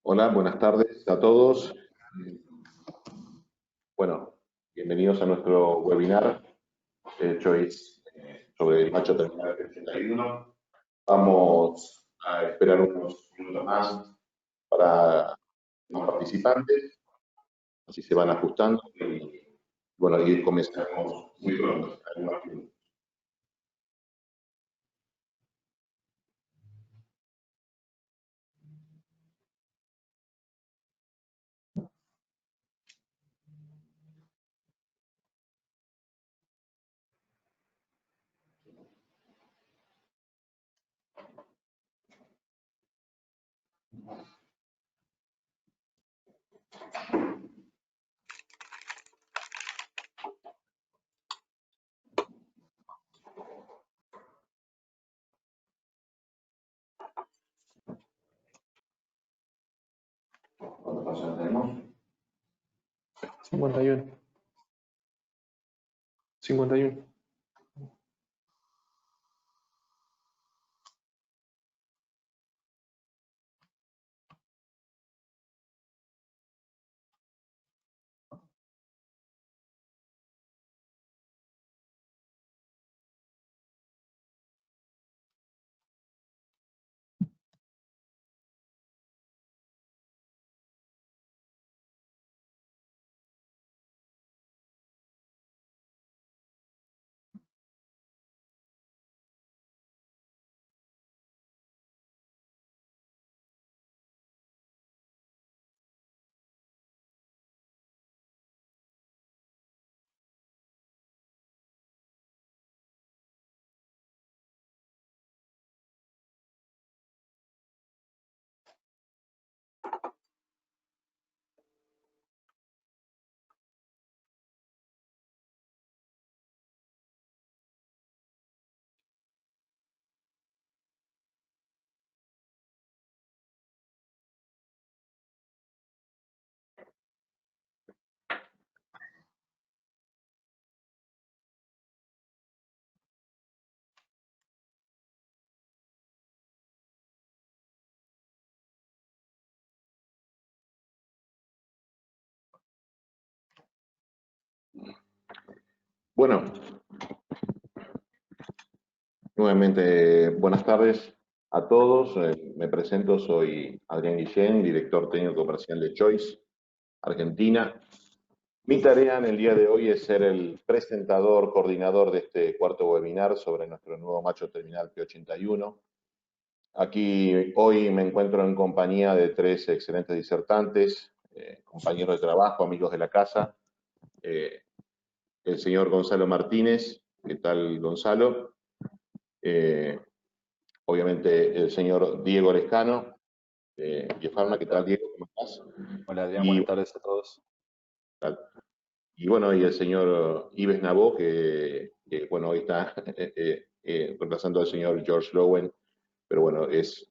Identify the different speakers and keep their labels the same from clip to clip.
Speaker 1: Hola, buenas tardes a todos. Bueno, bienvenidos a nuestro webinar Choice sobre el macho terminal 81. Vamos a esperar unos minutos más para los participantes, así se van ajustando y bueno, y comenzaremos muy pronto, en algunos minutos. ¿Cuántas personas tenemos?
Speaker 2: 51. 51.
Speaker 1: Bueno, nuevamente buenas tardes a todos. Me presento, soy Adrián Guillén, director técnico comercial de Choice, Argentina. Mi tarea en el día de hoy es ser el presentador, coordinador de este cuarto webinar sobre nuestro nuevo macho terminal P81. Aquí hoy me encuentro en compañía de tres excelentes disertantes, compañeros de trabajo, amigos de la casa. El señor Gonzalo Martínez. ¿Qué tal, Gonzalo? Obviamente el señor Diego Lescano, Biofarma. ¿Qué tal, Diego? ¿Cómo estás?
Speaker 3: Hola Adrián,
Speaker 1: Y,
Speaker 3: buenas tardes a todos.
Speaker 1: y bueno, y el señor Yves Nabó, bueno, hoy está reemplazando al señor George Lowen, pero bueno, es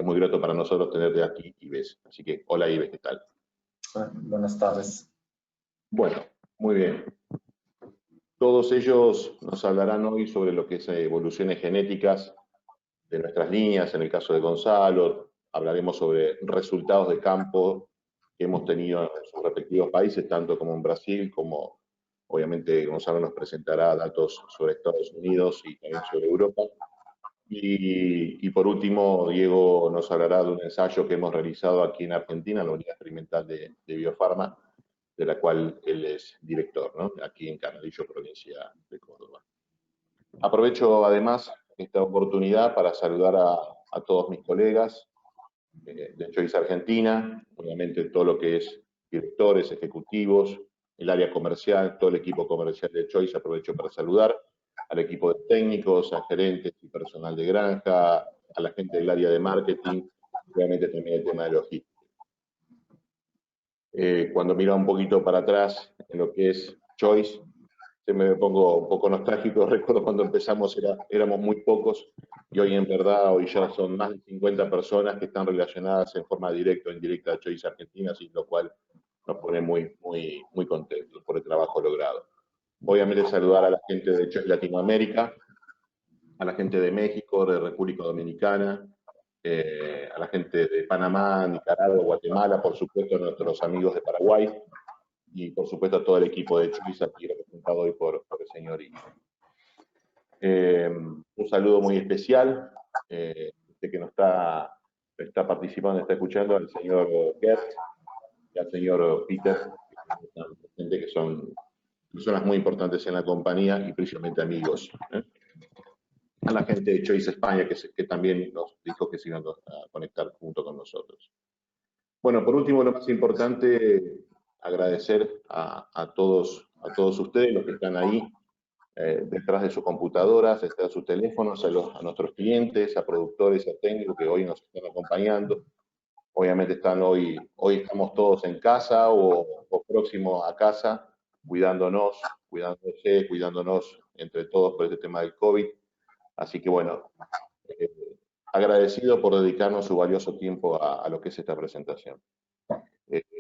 Speaker 1: muy grato para nosotros tenerte aquí, Yves. Así que, hola, Yves, ¿qué tal?
Speaker 4: Buenas tardes.
Speaker 1: Bueno, muy bien. Todos ellos nos hablarán hoy sobre lo que es evoluciones genéticas de nuestras líneas. En el caso de Gonzalo, hablaremos sobre resultados de campo que hemos tenido en sus respectivos países, tanto como en Brasil, como obviamente Gonzalo nos presentará datos sobre Estados Unidos y también sobre Europa. Y por último, Diego nos hablará de un ensayo que hemos realizado aquí en Argentina, en la Unidad Experimental de Biofarma, de la cual él es director, ¿no? Aquí en Canadillo, provincia de Córdoba. Aprovecho además esta oportunidad para saludar a todos mis colegas de Choice Argentina, obviamente todo lo que es directores, ejecutivos, el área comercial, todo el equipo comercial de Choice. Aprovecho para saludar al equipo de técnicos, a gerentes y personal de granja, a la gente del área de marketing, obviamente también el tema de logística. Cuando miro un poquito para atrás en lo que es Choice, me pongo un poco nostálgico. Recuerdo cuando empezamos éramos muy pocos y hoy en verdad hoy ya son más de 50 personas que están relacionadas en forma directa o indirecta a Choice Argentina, así lo cual nos pone muy contentos por el trabajo logrado. Obviamente saludar a la gente de Choice Latinoamérica, a la gente de México, de República Dominicana, a la gente de Panamá, Nicaragua, Guatemala, por supuesto a nuestros amigos de Paraguay y por supuesto a todo el equipo de Choice aquí representado hoy por el señor Ives. Un saludo muy especial, de que nos está participando, está escuchando, al señor Gert y al señor Peter, que son personas muy importantes en la compañía y principalmente amigos. A la gente de Choice España, que también nos dijo que se iban a conectar junto con nosotros. Bueno, por último, lo más importante, agradecer a todos ustedes, los que están ahí, detrás de sus computadoras, detrás de sus teléfonos, a nuestros clientes, a productores, a técnicos que hoy nos están acompañando. Obviamente hoy estamos todos en casa o próximos a casa, cuidándonos entre todos por este tema del COVID. Así que bueno, agradecido por dedicarnos su valioso tiempo a lo que es esta presentación.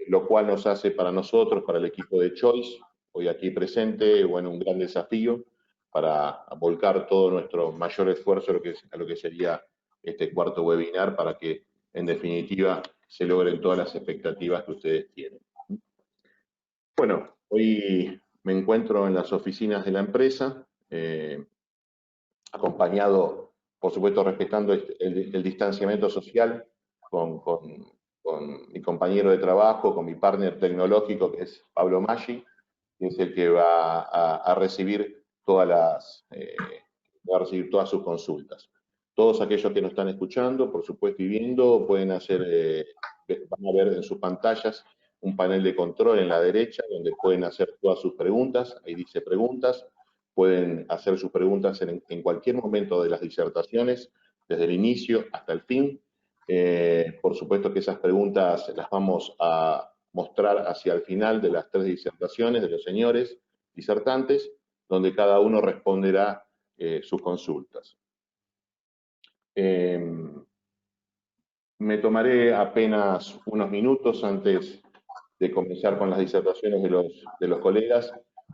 Speaker 1: Lo cual nos hace para nosotros, para el equipo de Choice, hoy aquí presente, bueno, un gran desafío para volcar todo nuestro mayor esfuerzo a lo que sería este cuarto webinar para que, en definitiva, se logren todas las expectativas que ustedes tienen. Bueno, hoy me encuentro en las oficinas de la empresa, acompañado, por supuesto, respetando el distanciamiento social con mi compañero de trabajo, con mi partner tecnológico, que es Pablo Maggi, que es el que va a recibir todas sus consultas. Todos aquellos que nos están escuchando, por supuesto, y viendo, van a ver en sus pantallas un panel de control en la derecha, donde pueden hacer todas sus preguntas. Ahí dice preguntas. Pueden hacer sus preguntas en cualquier momento de las disertaciones, desde el inicio hasta el fin. Por supuesto que esas preguntas las vamos a mostrar hacia el final de las 3 disertaciones de los señores disertantes, donde cada uno responderá sus consultas. Me tomaré apenas unos minutos antes de comenzar con las disertaciones de los colegas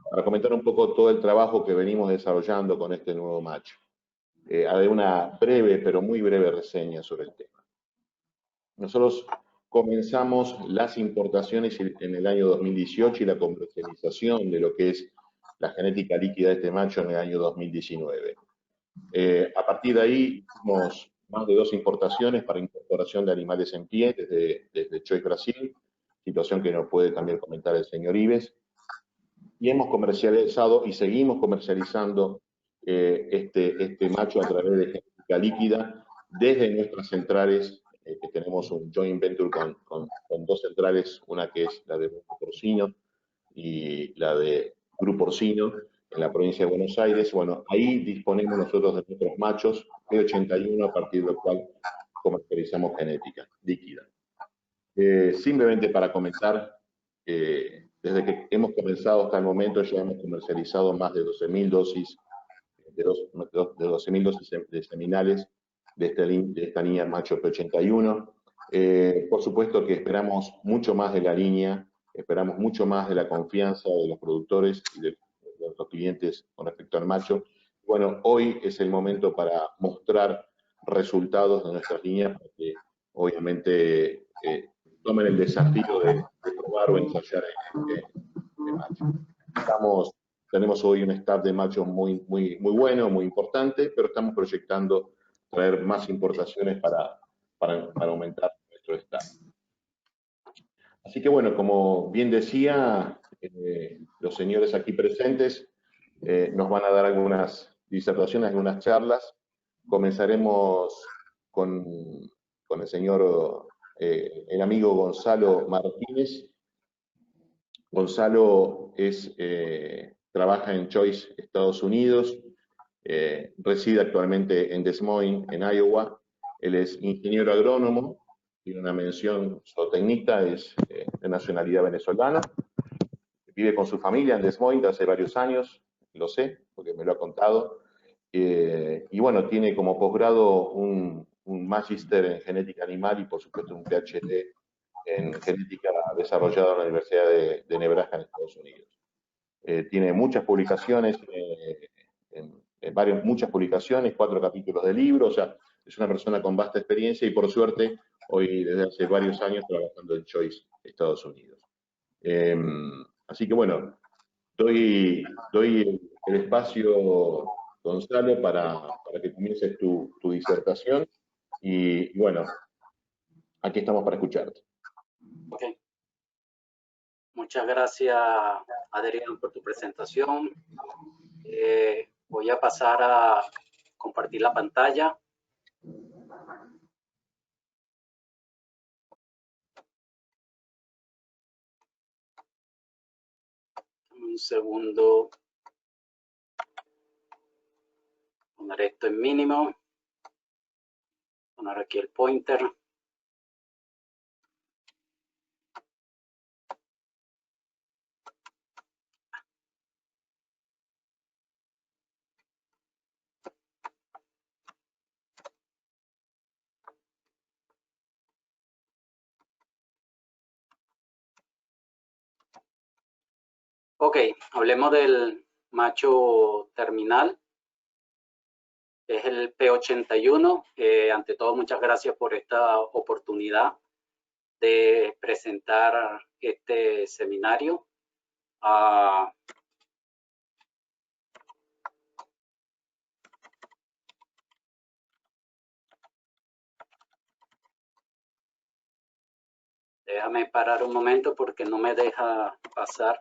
Speaker 1: para comentar un poco todo el trabajo que venimos desarrollando con este nuevo match. Haré una breve, pero muy breve reseña sobre el tema. Nosotros comenzamos las importaciones en el año 2018 y la comercialización de lo que es la genética líquida de este macho en el año 2019. A partir de ahí hicimos más de 2 importaciones para incorporación de animales en pie desde Choice Brasil, situación que nos puede también comentar el señor Ives. Y hemos comercializado y seguimos comercializando este macho a través de genética líquida desde nuestras centrales, que tenemos un joint venture con 2 centrales, una que es la de Grupo Porcino y la de Grupo Porcino en la provincia de Buenos Aires. Bueno, ahí disponemos nosotros de nuestros machos P81, a partir del cual comercializamos genética líquida. Simplemente para comentar, desde que hemos comenzado hasta el momento ya hemos comercializado más de 12.000 dosis, de 12.000 dosis de seminales de esta línea macho P81. Por supuesto que esperamos mucho más de la línea, esperamos mucho más de la confianza de los productores y de los clientes con respecto al macho. Bueno, hoy es el momento para mostrar resultados de nuestras líneas, porque obviamente tomen el desafío de probar o ensayar el macho. Tenemos hoy un staff de machos muy bueno, muy importante, pero estamos proyectando traer más importaciones para aumentar nuestro staff. Así que bueno, como bien decía, los señores aquí presentes nos van a dar algunas disertaciones, algunas charlas. Comenzaremos con el señor, el amigo Gonzalo Martínez. Gonzalo trabaja en Choice, Estados Unidos, reside actualmente en Des Moines, en Iowa. Él es ingeniero agrónomo, tiene una mención zootecnista, es de nacionalidad venezolana. Vive con su familia en Des Moines hace varios años, lo sé, porque me lo ha contado. Y bueno, tiene como posgrado un magíster en genética animal y por supuesto un PhD en genética desarrollada en la Universidad de Nebraska en Estados Unidos. Tiene muchas publicaciones, muchas publicaciones, 4 capítulos de libros, o sea, Es una persona con vasta experiencia y por suerte hoy desde hace varios años trabajando en Choice, Estados Unidos. Así que bueno, doy el espacio, Gonzalo, para que comiences tu disertación y bueno, aquí estamos para escucharte.
Speaker 2: Ok. Muchas gracias, Adrián, por tu presentación. Voy a pasar a compartir la pantalla. Un segundo. Poner esto en mínimo. Poner aquí el pointer. Ok, hablemos del macho terminal. Es el P81. Ante todo, muchas gracias por esta oportunidad de presentar este seminario. Déjame parar un momento porque no me deja pasar.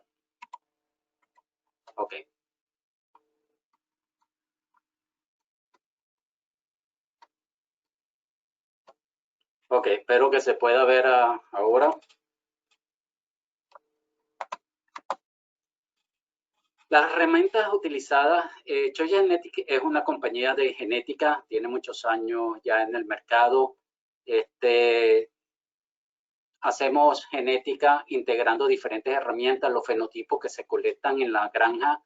Speaker 2: Ok. Ok, espero que se pueda ver ahora. Las herramientas utilizadas, Choice Genetics es una compañía de genética, tiene muchos años ya en el mercado. Hacemos genética integrando diferentes herramientas, los fenotipos que se colectan en la granja,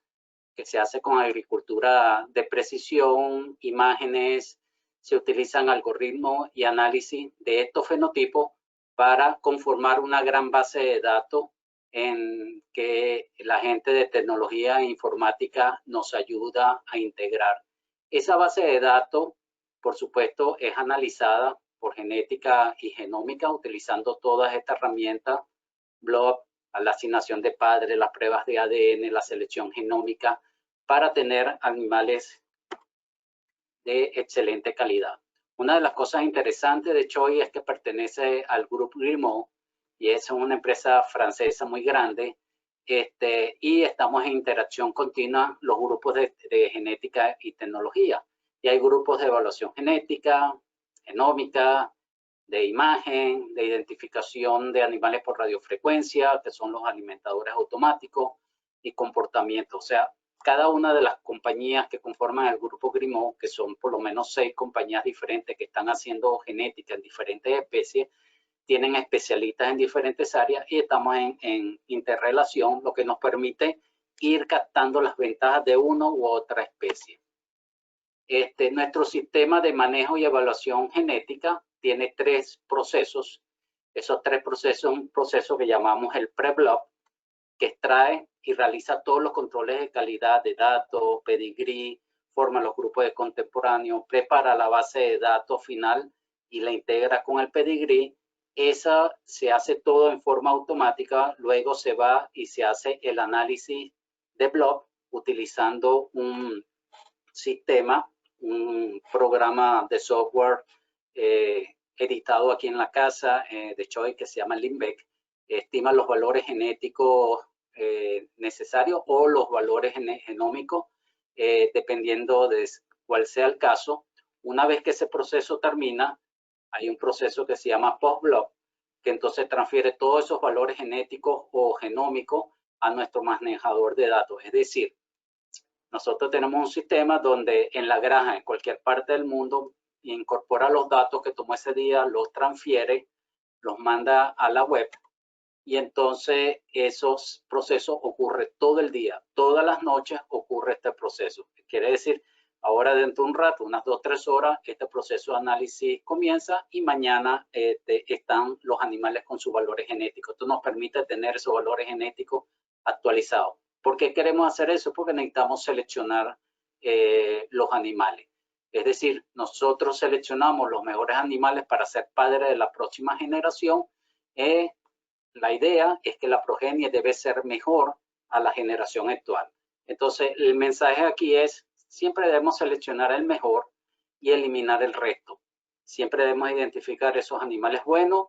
Speaker 2: que se hace con agricultura de precisión, imágenes, se utilizan algoritmos y análisis de estos fenotipos para conformar una gran base de datos en que la gente de tecnología e informática nos ayuda a integrar. Esa base de datos, por supuesto, es analizada por genética y genómica utilizando todas estas herramientas, BLOB, la asignación de padres, las pruebas de ADN, la selección genómica, para tener animales de excelente calidad. Una de las cosas interesantes de Choice es que pertenece al grupo Grimaud y es una empresa francesa muy grande, y estamos en interacción continua los grupos de genética y tecnología. Y hay grupos de evaluación genética, genómica, de imagen, de identificación de animales por radiofrecuencia, que son los alimentadores automáticos, y comportamiento. O sea, cada una de las compañías que conforman el grupo Grimaud, que son por lo menos 6 compañías diferentes que están haciendo genética en diferentes especies, tienen especialistas en diferentes áreas y estamos en interrelación, lo que nos permite ir captando las ventajas de uno u otra especie. Nuestro sistema de manejo y evaluación genética tiene 3 procesos. Esos 3 procesos, un proceso que llamamos el pre-block, que extrae y realiza todos los controles de calidad de datos, pedigrí, forma los grupos de contemporáneos, prepara la base de datos final y la integra con el pedigrí. Esa se hace todo en forma automática, luego se va y se hace el análisis de block utilizando un sistema, un programa de software editado aquí en la casa de Choice que se llama Lindbeck. Estima los valores genéticos necesarios o los valores genómicos, dependiendo de cuál sea el caso. Una vez que ese proceso termina, hay un proceso que se llama post-block, que entonces transfiere todos esos valores genéticos o genómicos a nuestro manejador de datos. Es decir, nosotros tenemos un sistema donde en la granja, en cualquier parte del mundo, incorpora los datos que tomó ese día, los transfiere, los manda a la web y entonces esos procesos ocurren todo el día, todas las noches ocurre este proceso. Quiere decir, ahora dentro de un rato, unas 2 o 3 horas, este proceso de análisis comienza y mañana están los animales con sus valores genéticos. Esto nos permite tener esos valores genéticos actualizados. ¿Por qué queremos hacer eso? Porque necesitamos seleccionar los animales. Es decir, nosotros seleccionamos los mejores animales para ser padres de la próxima generación. La idea es que la progenie debe ser mejor a la generación actual. Entonces, el mensaje aquí es, siempre debemos seleccionar el mejor y eliminar el resto. Siempre debemos identificar esos animales buenos,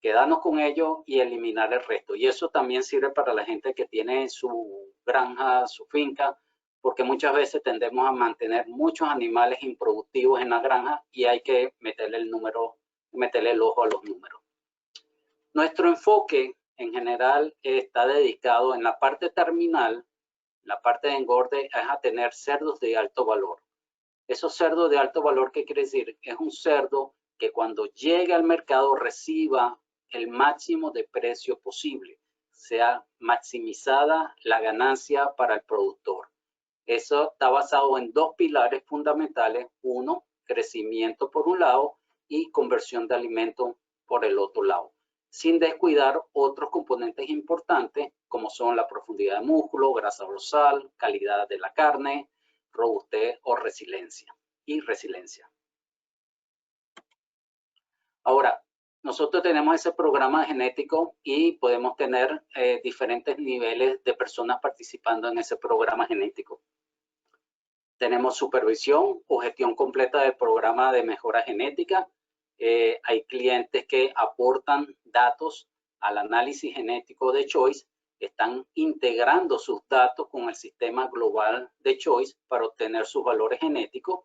Speaker 2: quedarnos con ellos y eliminar el resto. Y eso también sirve para la gente que tiene su granja, su finca, porque muchas veces tendemos a mantener muchos animales improductivos en la granja y hay que meterle el ojo a los números. Nuestro enfoque en general está dedicado en la parte terminal, la parte de engorde, es a tener cerdos de alto valor. Esos cerdos de alto valor, ¿qué quiere decir? Es un cerdo que cuando llegue al mercado reciba el máximo de precio posible, sea maximizada la ganancia para el productor. Eso está basado en dos pilares fundamentales. Uno, crecimiento por un lado y conversión de alimentos por el otro lado, sin descuidar otros componentes importantes como son la profundidad de músculo, grasa dorsal, calidad de la carne, robustez o resiliencia. Ahora, nosotros tenemos ese programa genético y podemos tener diferentes niveles de personas participando en ese programa genético. Tenemos supervisión o gestión completa del programa de mejora genética. Hay clientes que aportan datos al análisis genético de Choice, están integrando sus datos con el sistema global de Choice para obtener sus valores genéticos.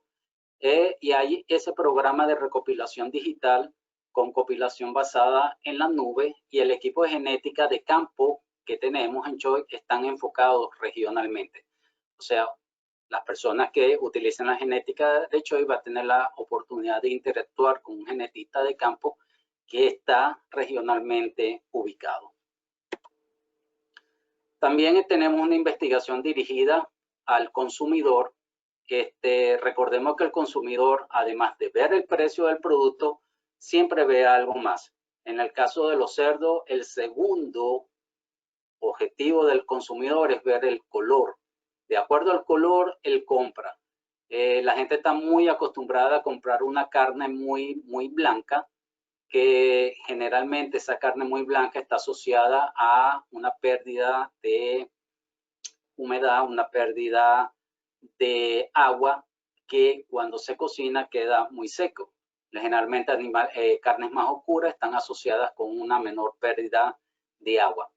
Speaker 2: Y hay ese programa de recopilación digital con compilación basada en la nube, y el equipo de genética de campo que tenemos en Choice están enfocados regionalmente. O sea, las personas que utilizan la genética de Choice van a tener la oportunidad de interactuar con un genetista de campo que está regionalmente ubicado. También tenemos una investigación dirigida al consumidor. Recordemos que el consumidor, además de ver el precio del producto, siempre ve algo más. En el caso de los cerdos, el segundo objetivo del consumidor es ver el color. De acuerdo al color, él compra. La gente está muy acostumbrada a comprar una carne muy blanca, que generalmente esa carne muy blanca está asociada a una pérdida de humedad, una pérdida de agua, que cuando se cocina queda muy seco. Generalmente carnes más oscuras están asociadas con una menor pérdida de agua.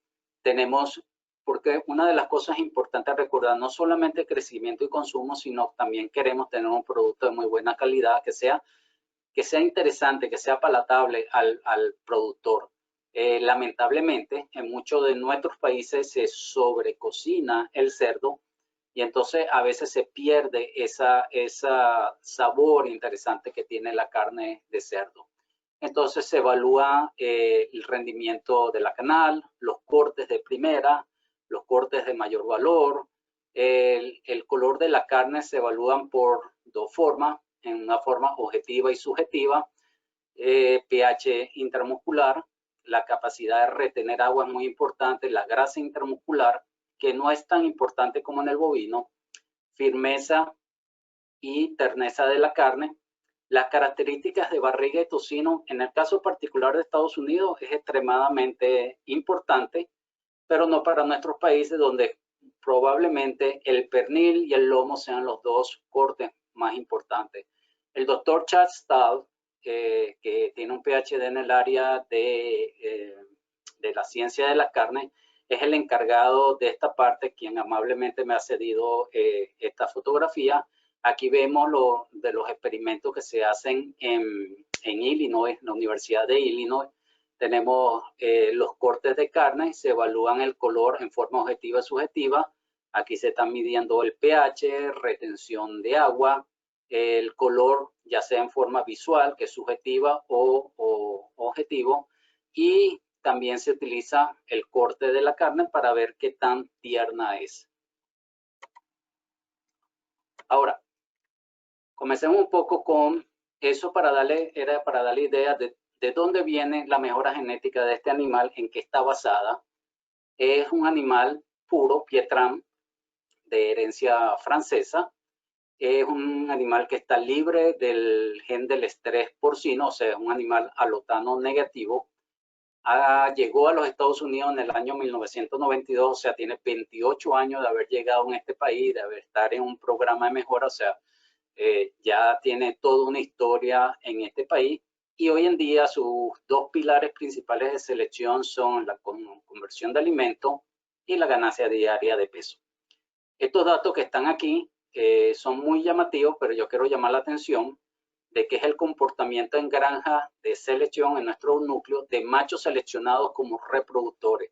Speaker 2: Porque una de las cosas importantes a recordar, no solamente crecimiento y consumo, sino también queremos tener un producto de muy buena calidad, que sea interesante, que sea palatable al productor. Lamentablemente, en muchos de nuestros países se sobrecocina el cerdo, y entonces a veces se pierde esa sabor interesante que tiene la carne de cerdo. Entonces se evalúa el rendimiento de la canal, los cortes de primera, los cortes de mayor valor. El color de la carne se evalúan por dos formas, en una forma objetiva y subjetiva. pH intramuscular, la capacidad de retener agua es muy importante, la grasa intramuscular, que no es tan importante como en el bovino, firmeza y terneza de la carne. Las características de barriga y tocino, en el caso particular de Estados Unidos, es extremadamente importante, pero no para nuestros países, donde probablemente el pernil y el lomo sean los dos cortes más importantes. El doctor Chad Stahl, que tiene un PhD en el área de la ciencia de la carne, es el encargado de esta parte, quien amablemente me ha cedido esta fotografía. Aquí vemos de los experimentos que se hacen en Illinois, la Universidad de Illinois. Tenemos los cortes de carne, se evalúan el color en forma objetiva y subjetiva. Aquí se está midiendo el pH, retención de agua, el color, ya sea en forma visual, que es subjetiva o objetivo, y también se utiliza el corte de la carne para ver qué tan tierna es. Ahora, comencemos un poco con eso era para darle idea de dónde viene la mejora genética de este animal, en qué está basada. Es un animal puro, Pietran, de herencia francesa. es un animal que está libre del gen del estrés porcino, o sea, es un animal alotano negativo. Llegó a los Estados Unidos en el año 1992, o sea, tiene 28 años de haber llegado en este país, de haber estado en un programa de mejora, o sea, ya tiene toda una historia en este país. Y hoy en día sus dos pilares principales de selección son la conversión de alimento y la ganancia diaria de peso. Estos datos que están aquí son muy llamativos, pero yo quiero llamar la atención de que es el comportamiento en granja de selección en nuestro núcleo de machos seleccionados como reproductores.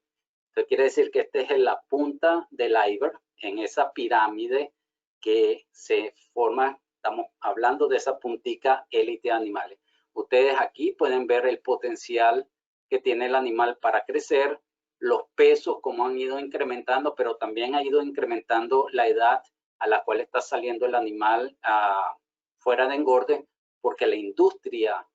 Speaker 2: Esto quiere decir que esta es la punta del iceberg en esa pirámide que se forma, estamos hablando de esa puntica élite de animales. Ustedes aquí pueden ver el potencial que tiene el animal para crecer, los pesos, cómo han ido incrementando, pero también ha ido incrementando la edad a la cual está saliendo el animal fuera de engorde, porque la industria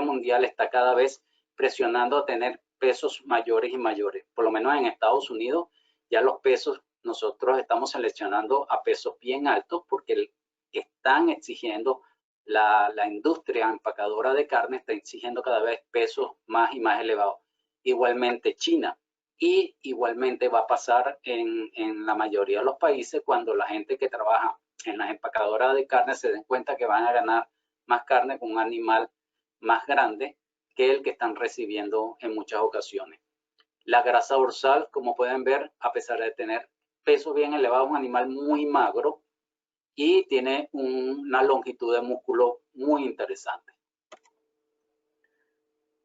Speaker 2: mundial está cada vez presionando a tener pesos mayores y mayores. Por lo menos en Estados Unidos, ya los pesos, nosotros estamos seleccionando a pesos bien altos porque están exigiendo, la industria empacadora de carne está exigiendo cada vez pesos más y más elevados. Igualmente China, y igualmente va a pasar en la mayoría de los países cuando la gente que trabaja en las empacadoras de carne se den cuenta que van a ganar más carne con un animal más grande que el que están recibiendo en muchas ocasiones. La grasa dorsal, como pueden ver, a pesar de tener peso bien elevado, es un animal muy magro y tiene una longitud de músculo muy interesante.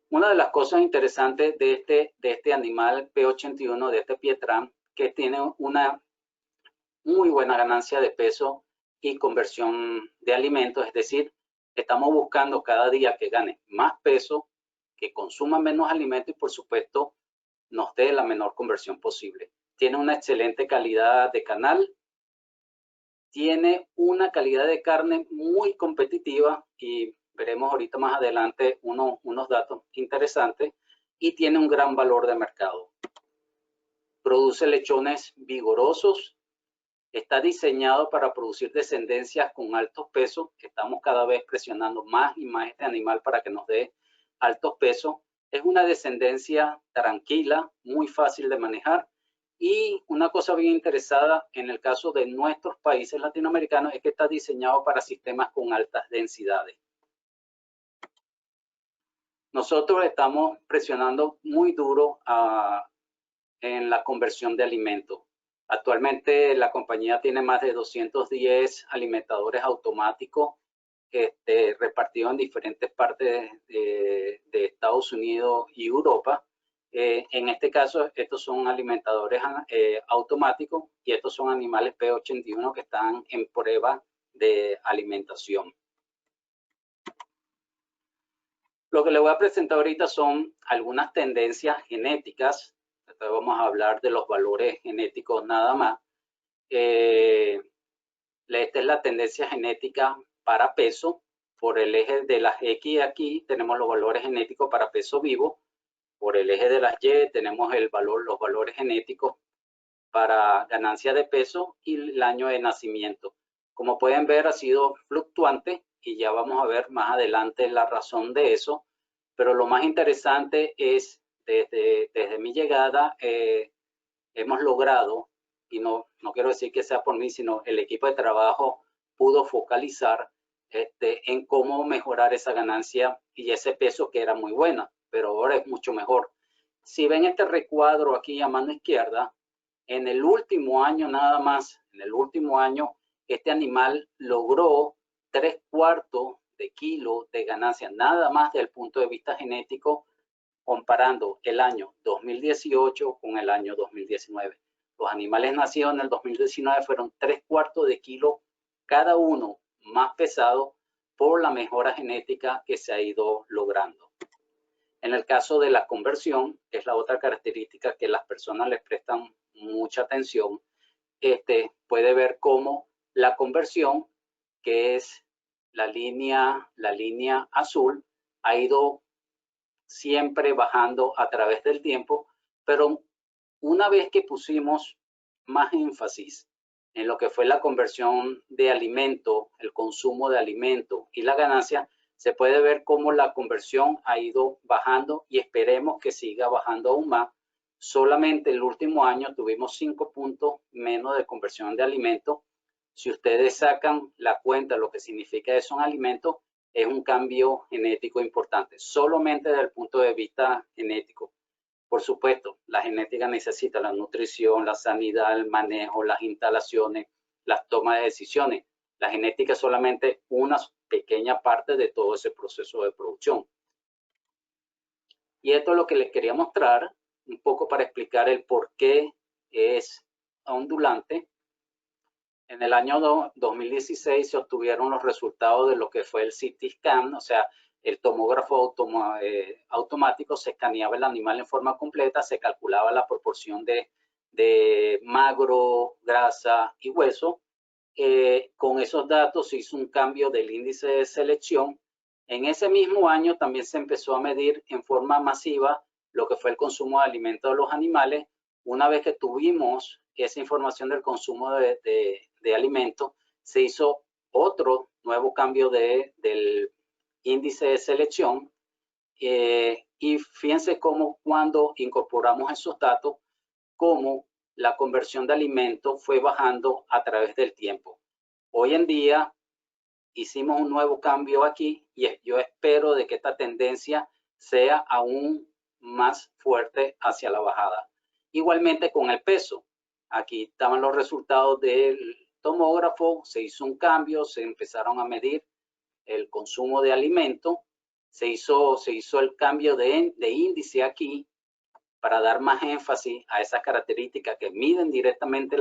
Speaker 2: Una de las cosas interesantes de este animal P81, de este Pietran, que tiene una muy buena ganancia de peso y conversión de alimentos, es decir, estamos buscando cada día que gane más peso, que consuma menos alimento y por supuesto nos dé la menor conversión posible. Tiene una excelente calidad de canal, tiene una calidad de carne muy competitiva y veremos ahorita más adelante unos datos interesantes, y tiene un gran valor de mercado. Produce lechones vigorosos, está diseñado para producir descendencias con altos pesos. Estamos cada vez presionando más y más este animal para que nos dé altos pesos. Es una descendencia tranquila, muy fácil de manejar. Y una cosa bien interesada en el caso de nuestros países latinoamericanos es que está diseñado para sistemas con altas densidades. Nosotros estamos presionando muy duro en la conversión de alimentos. Actualmente la compañía tiene más de 210 alimentadores automáticos repartidos en diferentes partes de Estados Unidos y Europa. En este caso, estos son alimentadores automáticos y estos son animales P81 que están en prueba de alimentación. Lo que les voy a presentar ahorita son algunas tendencias genéticas. Entonces vamos a hablar de los valores genéticos nada más. Esta es la tendencia genética para peso. Por el eje de las X aquí tenemos los valores genéticos para peso vivo. Por el eje de las Y tenemos los valores genéticos para ganancia de peso y el año de nacimiento. Como pueden ver, ha sido fluctuante y ya vamos a ver más adelante la razón de eso. Pero lo más interesante es, desde mi llegada, hemos logrado, y no quiero decir que sea por mí, sino el equipo de trabajo pudo focalizar en cómo mejorar esa ganancia y ese peso que era muy buena, pero ahora es mucho mejor. Si ven este recuadro aquí a mano izquierda, en el último año nada más, en el último año, este animal logró 3/4 de kilo de ganancia, nada más desde el punto de vista genético, comparando el año 2018 con el año 2019. Los animales nacidos en el 2019 fueron 3/4 de kilo cada uno más pesado por la mejora genética que se ha ido logrando. En el caso de la conversión, que es la otra característica que las personas les prestan mucha atención, puede ver cómo la conversión, que es la línea azul, ha ido siempre bajando a través del tiempo, pero una vez que pusimos más énfasis en lo que fue la conversión de alimento, el consumo de alimento y la ganancia, se puede ver cómo la conversión ha ido bajando y esperemos que siga bajando aún más. Solamente el último año tuvimos 5 puntos menos de conversión de alimentos. Si ustedes sacan la cuenta, lo que significa eso en alimentos, es un cambio genético importante, solamente desde el punto de vista genético. Por supuesto, la genética necesita la nutrición, la sanidad, el manejo, las instalaciones, las tomas de decisiones. La genética es solamente una pequeña parte de todo ese proceso de producción. Y esto es lo que les quería mostrar, un poco para explicar el por qué es ondulante. En el año 2016 se obtuvieron los resultados de lo que fue el CT scan, o sea, el tomógrafo automático. Se escaneaba el animal en forma completa, se calculaba la proporción de magro, grasa y hueso. Con esos datos se hizo un cambio del índice de selección. En ese mismo año también se empezó a medir en forma masiva lo que fue el consumo de alimentos de los animales. Una vez que tuvimos esa información del consumo de alimentos, se hizo otro nuevo cambio del índice de selección. Y fíjense cómo cuando incorporamos esos datos, cómo la conversión de alimentos fue bajando a través del tiempo. Hoy en día hicimos un nuevo cambio aquí y yo espero de que esta tendencia sea aún más fuerte hacia la bajada. Igualmente con el peso. Aquí estaban los resultados del tomógrafo, se hizo un cambio, se empezaron a medir el consumo de alimentos, se hizo el cambio de índice aquí para dar más énfasis a esas características que miden directamente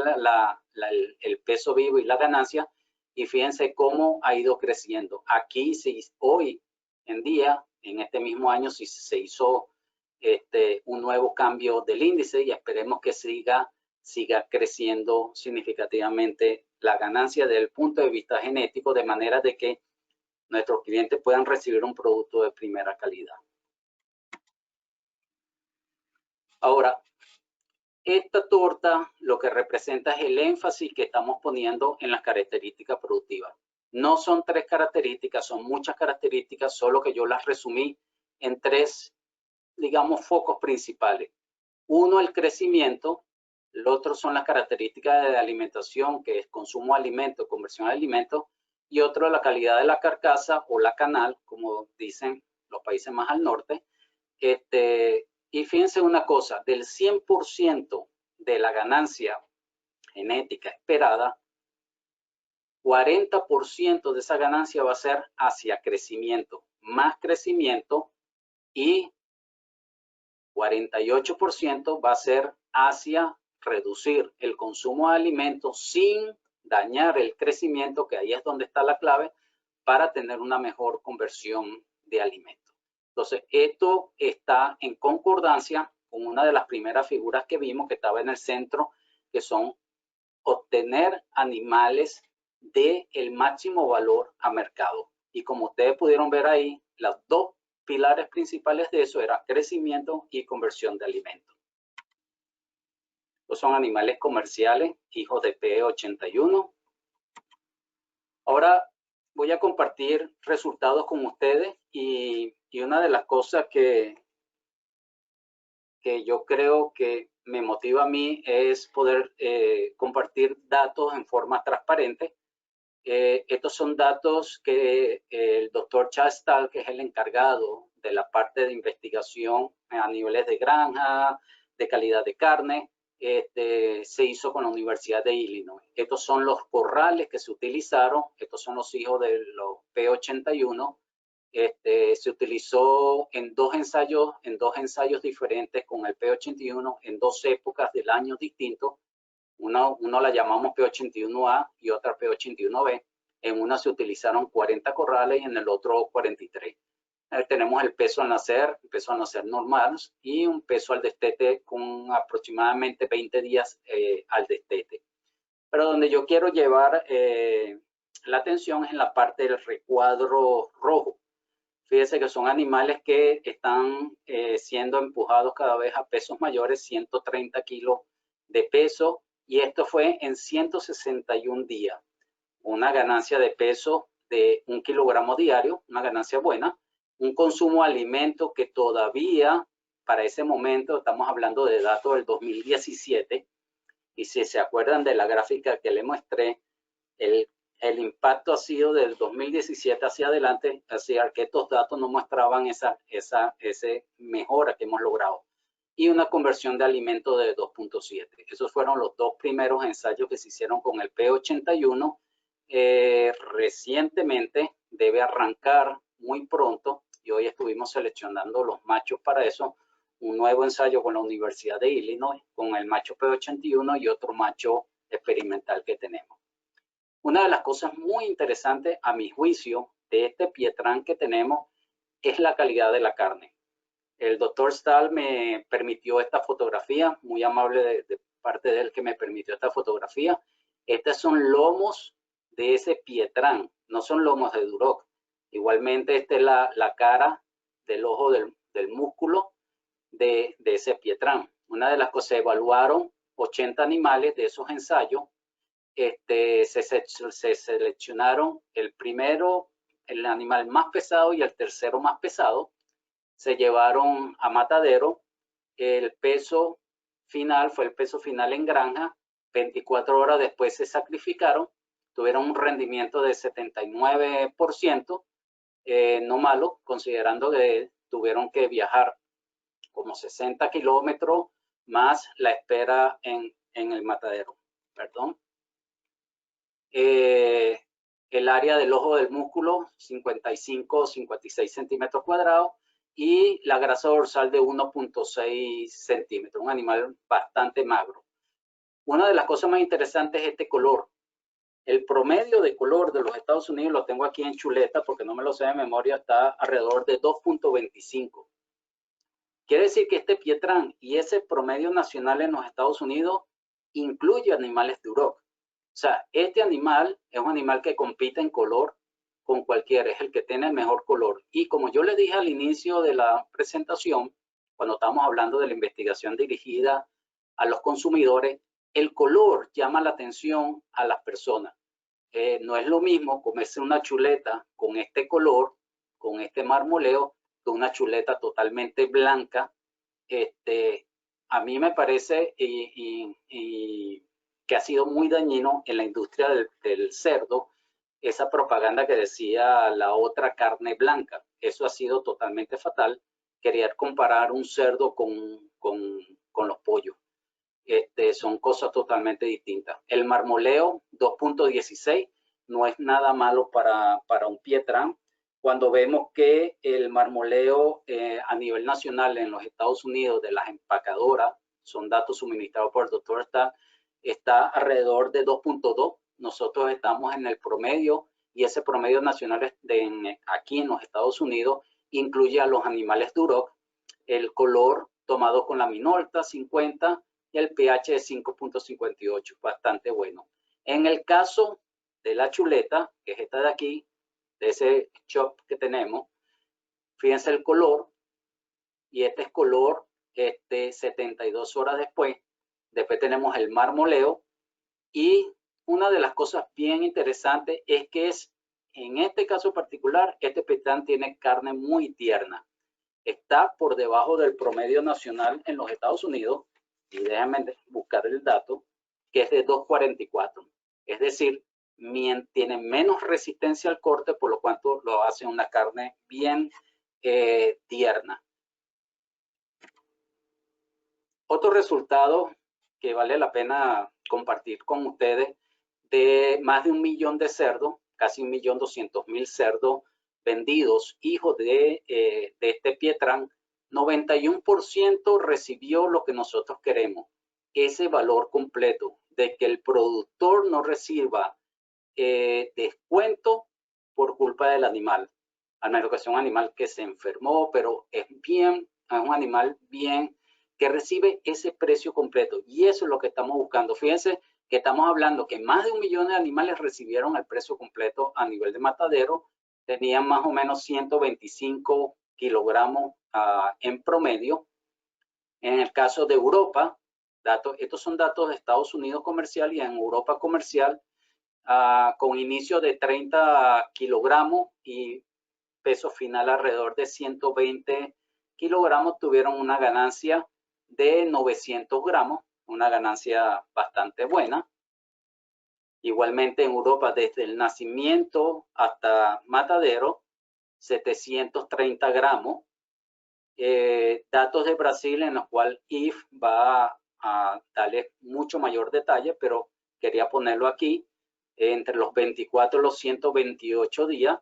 Speaker 2: el peso vivo y la ganancia. Y fíjense cómo ha ido creciendo. Aquí hoy en día, en este mismo año, se hizo un nuevo cambio del índice y esperemos que siga creciendo significativamente la ganancia desde el punto de vista genético, de manera de que nuestros clientes puedan recibir un producto de primera calidad. Ahora, esta torta lo que representa es el énfasis que estamos poniendo en las características productivas. No son 3 características, son muchas características, solo que yo las resumí en 3, digamos, focos principales. Uno, el crecimiento. El otro son las características de alimentación, que es consumo de alimentos, conversión de alimentos. Y otro, la calidad de la carcasa o la canal, como dicen los países más al norte. Y fíjense una cosa, del 100% de la ganancia genética esperada, 40% de esa ganancia va a ser hacia crecimiento, más crecimiento, y 48% va a ser hacia reducir el consumo de alimentos sin dañar el crecimiento, que ahí es donde está la clave, para tener una mejor conversión de alimentos. Entonces, esto está en concordancia con una de las primeras figuras que vimos que estaba en el centro, que son obtener animales del máximo valor a mercado. Y como ustedes pudieron ver ahí, las 2 pilares principales de eso eran crecimiento y conversión de alimentos. Estos son animales comerciales, hijos de PE81. Ahora voy a compartir resultados con ustedes y una de las cosas que yo creo que me motiva a mí es poder compartir datos en forma transparente. Estos son datos que el doctor Chastal, que es el encargado de la parte de investigación a niveles de granja, de calidad de carne, se hizo con la Universidad de Illinois. Estos son los corrales que se utilizaron, estos son los hijos de los P81. Se utilizó en dos ensayos diferentes con el P81 en 2 épocas del año distintos. Uno la llamamos P81A y otra P81B. En una se utilizaron 40 corrales y en el otro 43. Tenemos el peso al nacer normal y un peso al destete con aproximadamente 20 días al destete. Pero donde yo quiero llevar la atención es en la parte del recuadro rojo. Fíjense que son animales que están siendo empujados cada vez a pesos mayores, 130 kilos de peso y esto fue en 161 días. Una ganancia de peso de 1 kilogramo diario, una ganancia buena, un consumo de alimento que todavía para ese momento, estamos hablando de datos del 2017, y si se acuerdan de la gráfica que le mostré, el impacto ha sido del 2017 hacia adelante, así que estos datos no mostraban esa mejora que hemos logrado. Y una conversión de alimento de 2.7. Esos fueron los dos primeros ensayos que se hicieron con el P81. Recientemente debe arrancar muy pronto, y hoy estuvimos seleccionando los machos para eso, un nuevo ensayo con la Universidad de Illinois, con el macho P81 y otro macho experimental que tenemos. Una de las cosas muy interesantes, a mi juicio, de este Pietran que tenemos, es la calidad de la carne. El doctor Stahl me permitió esta fotografía, muy amable de parte de él que me permitió esta fotografía. Estos son lomos de ese Pietran, no son lomos de Duroc. Igualmente, esta es la cara del ojo del músculo de ese Pietran. Una de las cosas, se evaluaron 80 animales de esos ensayos. Se seleccionaron el animal más pesado y el tercero más pesado. Se llevaron a matadero. El peso final fue el peso final en granja. 24 horas después se sacrificaron. Tuvieron un rendimiento de 79%, no malo, considerando que tuvieron que viajar como 60 kilómetros más la espera en el matadero. Perdón. El área del ojo del músculo, 55-56 centímetros cuadrados, y la grasa dorsal de 1.6 centímetros, un animal bastante magro. Una de las cosas más interesantes es este color. El promedio de color de los Estados Unidos, lo tengo aquí en chuleta porque no me lo sé de memoria, está alrededor de 2.25. Quiere decir que este Pietran y ese promedio nacional en los Estados Unidos incluye animales Duroc. O sea, este animal es un animal que compite en color con cualquiera, es el que tiene el mejor color. Y como yo le dije al inicio de la presentación, cuando estábamos hablando de la investigación dirigida a los consumidores, el color llama la atención a las personas. No es lo mismo comerse una chuleta con este color, con este marmoleo, que una chuleta totalmente blanca. A mí me parece que ha sido muy dañino en la industria del cerdo, esa propaganda que decía la otra carne blanca. Eso ha sido totalmente fatal, querer comparar un cerdo con los pollos. Son cosas totalmente distintas. El marmoleo 2.16 no es nada malo para un Pietran. Cuando vemos que el marmoleo a nivel nacional en los Estados Unidos de las empacadoras, son datos suministrados por el doctor Stahl, está alrededor de 2.2. Nosotros estamos en el promedio, y ese promedio nacional aquí en los Estados Unidos incluye a los animales Duroc. El color tomado con la Minolta 50 y el pH de 5.58, bastante bueno. En el caso de la chuleta, que es esta de aquí, de ese chop que tenemos, fíjense el color, y este es color 72 horas después. Después tenemos el marmoleo, y una de las cosas bien interesantes es que en este caso particular, este Pietran tiene carne muy tierna. Está por debajo del promedio nacional en los Estados Unidos, y déjenme buscar el dato, que es de 2.44. Es decir, tiene menos resistencia al corte, por lo cual lo hace una carne bien tierna. Otro resultado que vale la pena compartir con ustedes, de más de 1 millón de cerdos, casi 1.200.000 cerdos vendidos, hijos de este Pietran, 91% recibió lo que nosotros queremos, ese valor completo, de que el productor no reciba descuento por culpa del animal, a menos que sea un animal que se enfermó, pero es un animal bien que recibe ese precio completo, y eso es lo que estamos buscando. Fíjense que estamos hablando que más de 1 millón de animales recibieron el precio completo a nivel de matadero, tenían más o menos 125 kilogramos en promedio. En el caso de Europa, Estos son datos de Estados Unidos comercial y en Europa comercial, con inicio de 30 kilogramos y peso final alrededor de 120 kilogramos, tuvieron una ganancia de 900 gramos, una ganancia bastante buena. Igualmente en Europa, desde el nacimiento hasta matadero, 730 gramos. Datos de Brasil en los cuales Yves va a darles mucho mayor detalle, pero quería ponerlo aquí. Entre los 24 y los 128 días,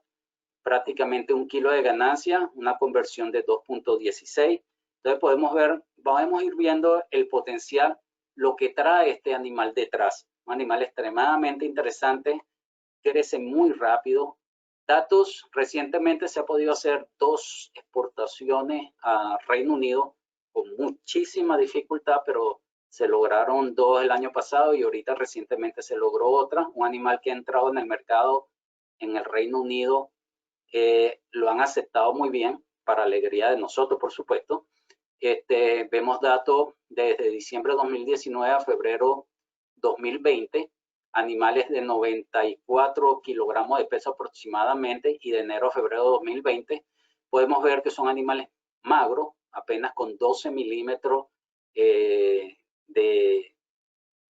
Speaker 2: prácticamente 1 kilo de ganancia, una conversión de 2.16. Entonces podemos ir viendo el potencial, lo que trae este animal detrás. Un animal extremadamente interesante, crece muy rápido. Datos, recientemente se ha podido hacer 2 exportaciones a Reino Unido con muchísima dificultad, pero se lograron 2 el año pasado y ahorita recientemente se logró otra. Un animal que ha entrado en el mercado en el Reino Unido, lo han aceptado muy bien, para alegría de nosotros, por supuesto. Vemos datos desde diciembre de 2019 a febrero 2020, animales de 94 kilogramos de peso aproximadamente, y de enero a febrero de 2020 podemos ver que son animales magros, apenas con 12 milímetros de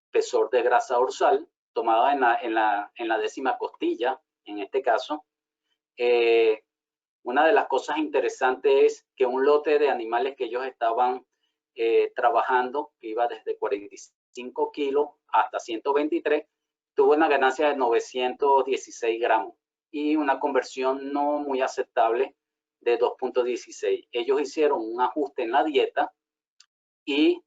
Speaker 2: espesor de grasa dorsal, tomada en la décima costilla, en este caso. Una de las cosas interesantes es que un lote de animales que ellos estaban trabajando, que iba desde 45 kilos hasta 123, tuvo una ganancia de 916 gramos y una conversión no muy aceptable de 2.16. Ellos hicieron un ajuste en la dieta y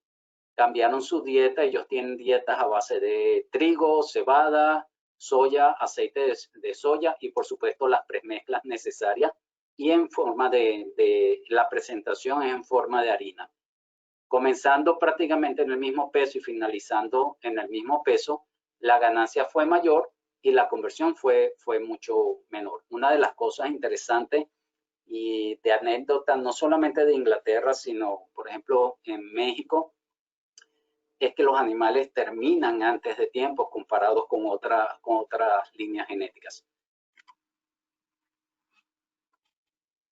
Speaker 2: cambiaron su dieta. Ellos tienen dietas a base de trigo, cebada, soya, aceite de soya y por supuesto las premezclas necesarias, y en forma de la presentación es en forma de harina. Comenzando prácticamente en el mismo peso y finalizando en el mismo peso, la ganancia fue mayor y la conversión fue mucho menor. Una de las cosas interesantes y de anécdota, no solamente de Inglaterra, sino por ejemplo en México, es que los animales terminan antes de tiempo comparados con otras líneas genéticas.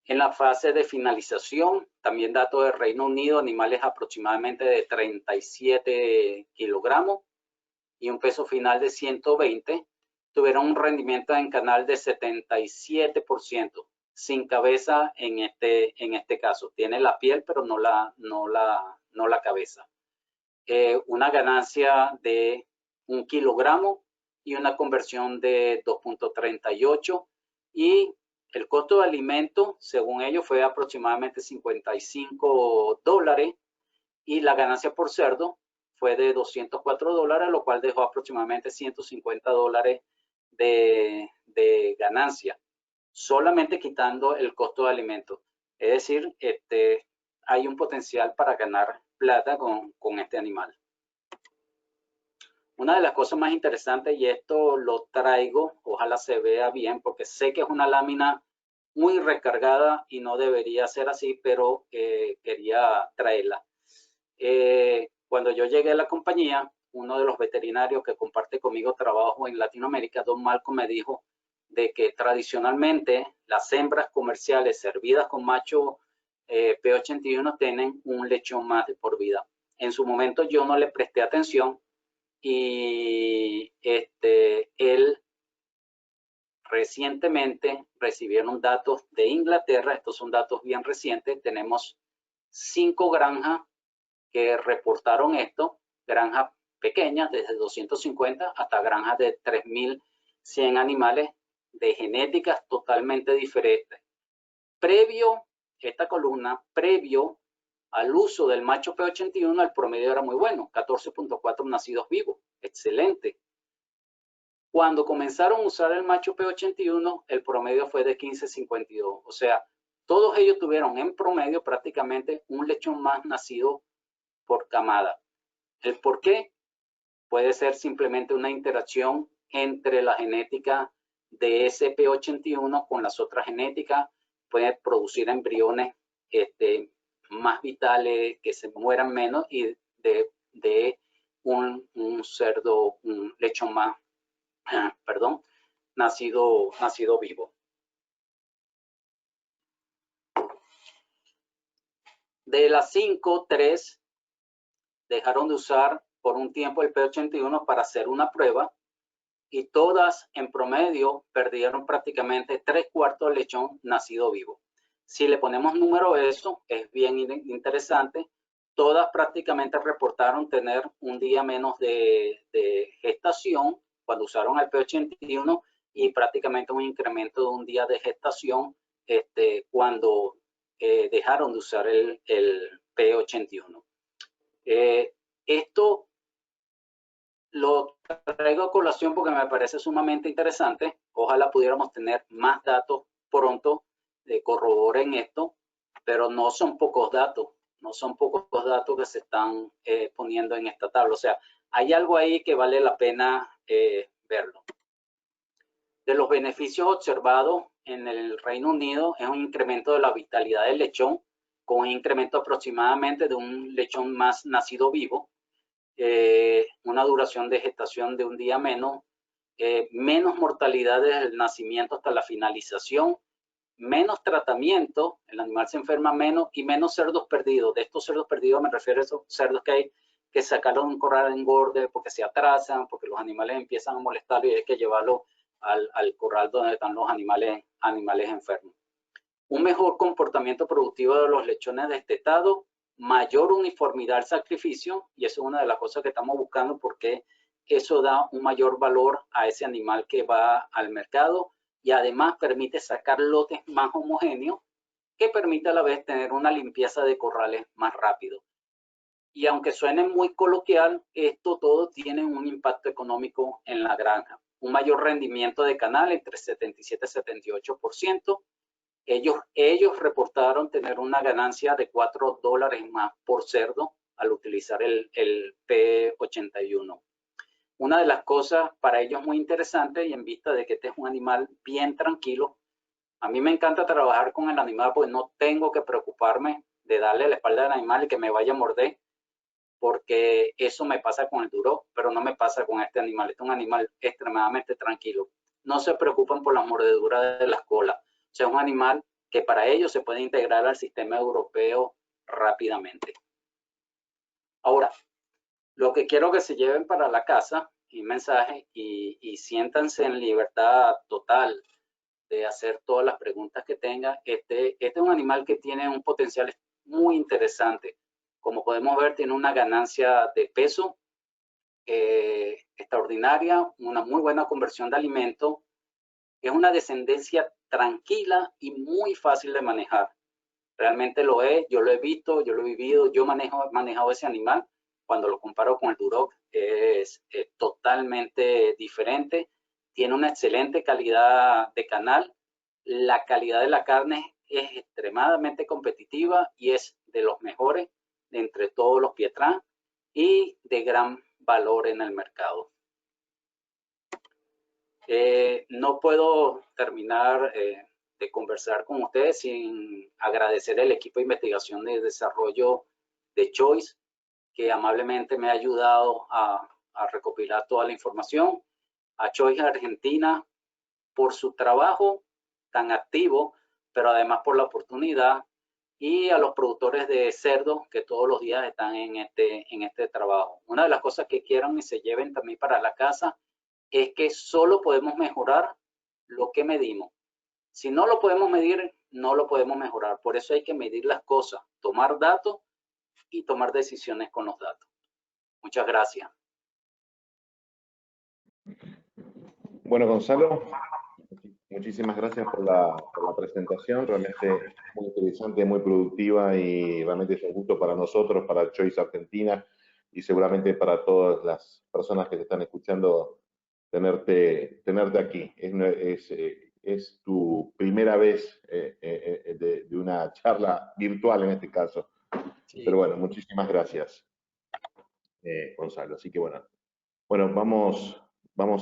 Speaker 2: En la fase de finalización, también datos del Reino Unido, animales aproximadamente de 37 kilogramos y un peso final de 120, tuvieron un rendimiento en canal de 77%, sin cabeza en este caso. Tiene la piel, pero no la cabeza. Una ganancia de 1 kilogramo y una conversión de 2.38, y el costo de alimento, según ellos, fue aproximadamente $55 y la ganancia por cerdo fue de $204, lo cual dejó aproximadamente $150 de ganancia, solamente quitando el costo de alimento. Es decir, hay un potencial para ganar plata con este animal. Una de las cosas más interesantes, y esto lo traigo, ojalá se vea bien, porque sé que es una lámina muy recargada y no debería ser así, pero quería traerla. Cuando yo llegué a la compañía, uno de los veterinarios que comparte conmigo trabajo en Latinoamérica, Don Malcolm, me dijo de que tradicionalmente las hembras comerciales servidas con macho P81 tienen un lechón más de por vida. En su momento yo no le presté atención, y él recientemente recibieron datos de Inglaterra. Estos son datos bien recientes. Tenemos 5 granjas que reportaron esto, granjas pequeñas desde 250 hasta granjas de 3.100 animales de genéticas totalmente diferentes. Esta columna, previo al uso del macho P81, el promedio era muy bueno, 14.4 nacidos vivos, excelente. Cuando comenzaron a usar el macho P81, el promedio fue de 15.52, o sea, todos ellos tuvieron en promedio prácticamente un lechón más nacido por camada. ¿El por qué? Puede ser simplemente una interacción entre la genética de ese P81 con las otras genéticas. Puede producir embriones más vitales, que se mueran menos, y de un cerdo, un lechón más, perdón, nacido vivo. De las 5, 3 dejaron de usar por un tiempo el P81 para hacer una prueba y todas en promedio perdieron prácticamente 3/4 del lechón nacido vivo. Si le ponemos número a eso, es bien interesante. Todas prácticamente reportaron tener un día menos de gestación cuando usaron el P81 y prácticamente un incremento de un día de gestación cuando dejaron de usar el P81. Esto lo traigo a colación porque me parece sumamente interesante. Ojalá pudiéramos tener más datos pronto que corroboren esto, pero no son pocos datos. No son pocos datos que se están poniendo en esta tabla. O sea, hay algo ahí que vale la pena verlo. De los beneficios observados en el Reino Unido es un incremento de la vitalidad del lechón, con un incremento aproximadamente de un lechón más nacido vivo, una duración de gestación de un día menos, menos mortalidad desde el nacimiento hasta la finalización, menos tratamiento, el animal se enferma menos y menos cerdos perdidos. De estos cerdos perdidos me refiero a esos cerdos que hay que sacarlos de un corral de engorde porque se atrasan, porque los animales empiezan a molestarlo y hay que llevarlo al corral donde están los animales enfermos. Un mejor comportamiento productivo de los lechones destetados, mayor uniformidad al sacrificio, y eso es una de las cosas que estamos buscando porque eso da un mayor valor a ese animal que va al mercado y además permite sacar lotes más homogéneos que permite a la vez tener una limpieza de corrales más rápido. Y aunque suene muy coloquial, esto todo tiene un impacto económico en la granja. Un mayor rendimiento de canal entre 77 y 78%. Ellos reportaron tener una ganancia de $4 más por cerdo al utilizar el P81. Una de las cosas para ellos muy interesante y en vista de que este es un animal bien tranquilo, a mí me encanta trabajar con el animal porque no tengo que preocuparme de darle la espalda al animal y que me vaya a morder, porque eso me pasa con el duro, pero no me pasa con este animal. Este es un animal extremadamente tranquilo. No se preocupan por la mordedura de las colas. O sea, es un animal que para ellos se puede integrar al sistema europeo rápidamente. Ahora, lo que quiero que se lleven para la casa, un mensaje, y siéntanse en libertad total de hacer todas las preguntas que tengan. Este es un animal que tiene un potencial muy interesante. Como podemos ver, tiene una ganancia de peso extraordinaria, una muy buena conversión de alimento, es una descendencia tranquila y muy fácil de manejar. Realmente lo es, yo lo he visto, yo lo he vivido, yo he manejado ese animal. Cuando lo comparo con el Duroc es totalmente diferente. Tiene una excelente calidad de canal. La calidad de la carne es extremadamente competitiva y es de los mejores de entre todos los Pietrán y de gran valor en el mercado. No puedo terminar de conversar con ustedes sin agradecer al equipo de investigación de desarrollo de Choice, que amablemente me ha ayudado a recopilar toda la información. A Choice Argentina por su trabajo tan activo, pero además por la oportunidad, y a los productores de cerdo que todos los días están en este trabajo. Una de las cosas que quieran y se lleven también para la casa es que solo podemos mejorar lo que medimos. Si no lo podemos medir, no lo podemos mejorar. Por eso hay que medir las cosas, tomar datos y tomar decisiones con los datos. Muchas gracias.
Speaker 1: Bueno, Gonzalo, muchísimas gracias por la presentación. Realmente muy interesante, muy productiva y realmente es un gusto para nosotros, para Choice Argentina y seguramente para todas las personas que te están escuchando tenerte aquí. Es tu primera vez de una charla virtual en este caso. Sí. Pero bueno, muchísimas gracias, Gonzalo. Así que bueno, vamos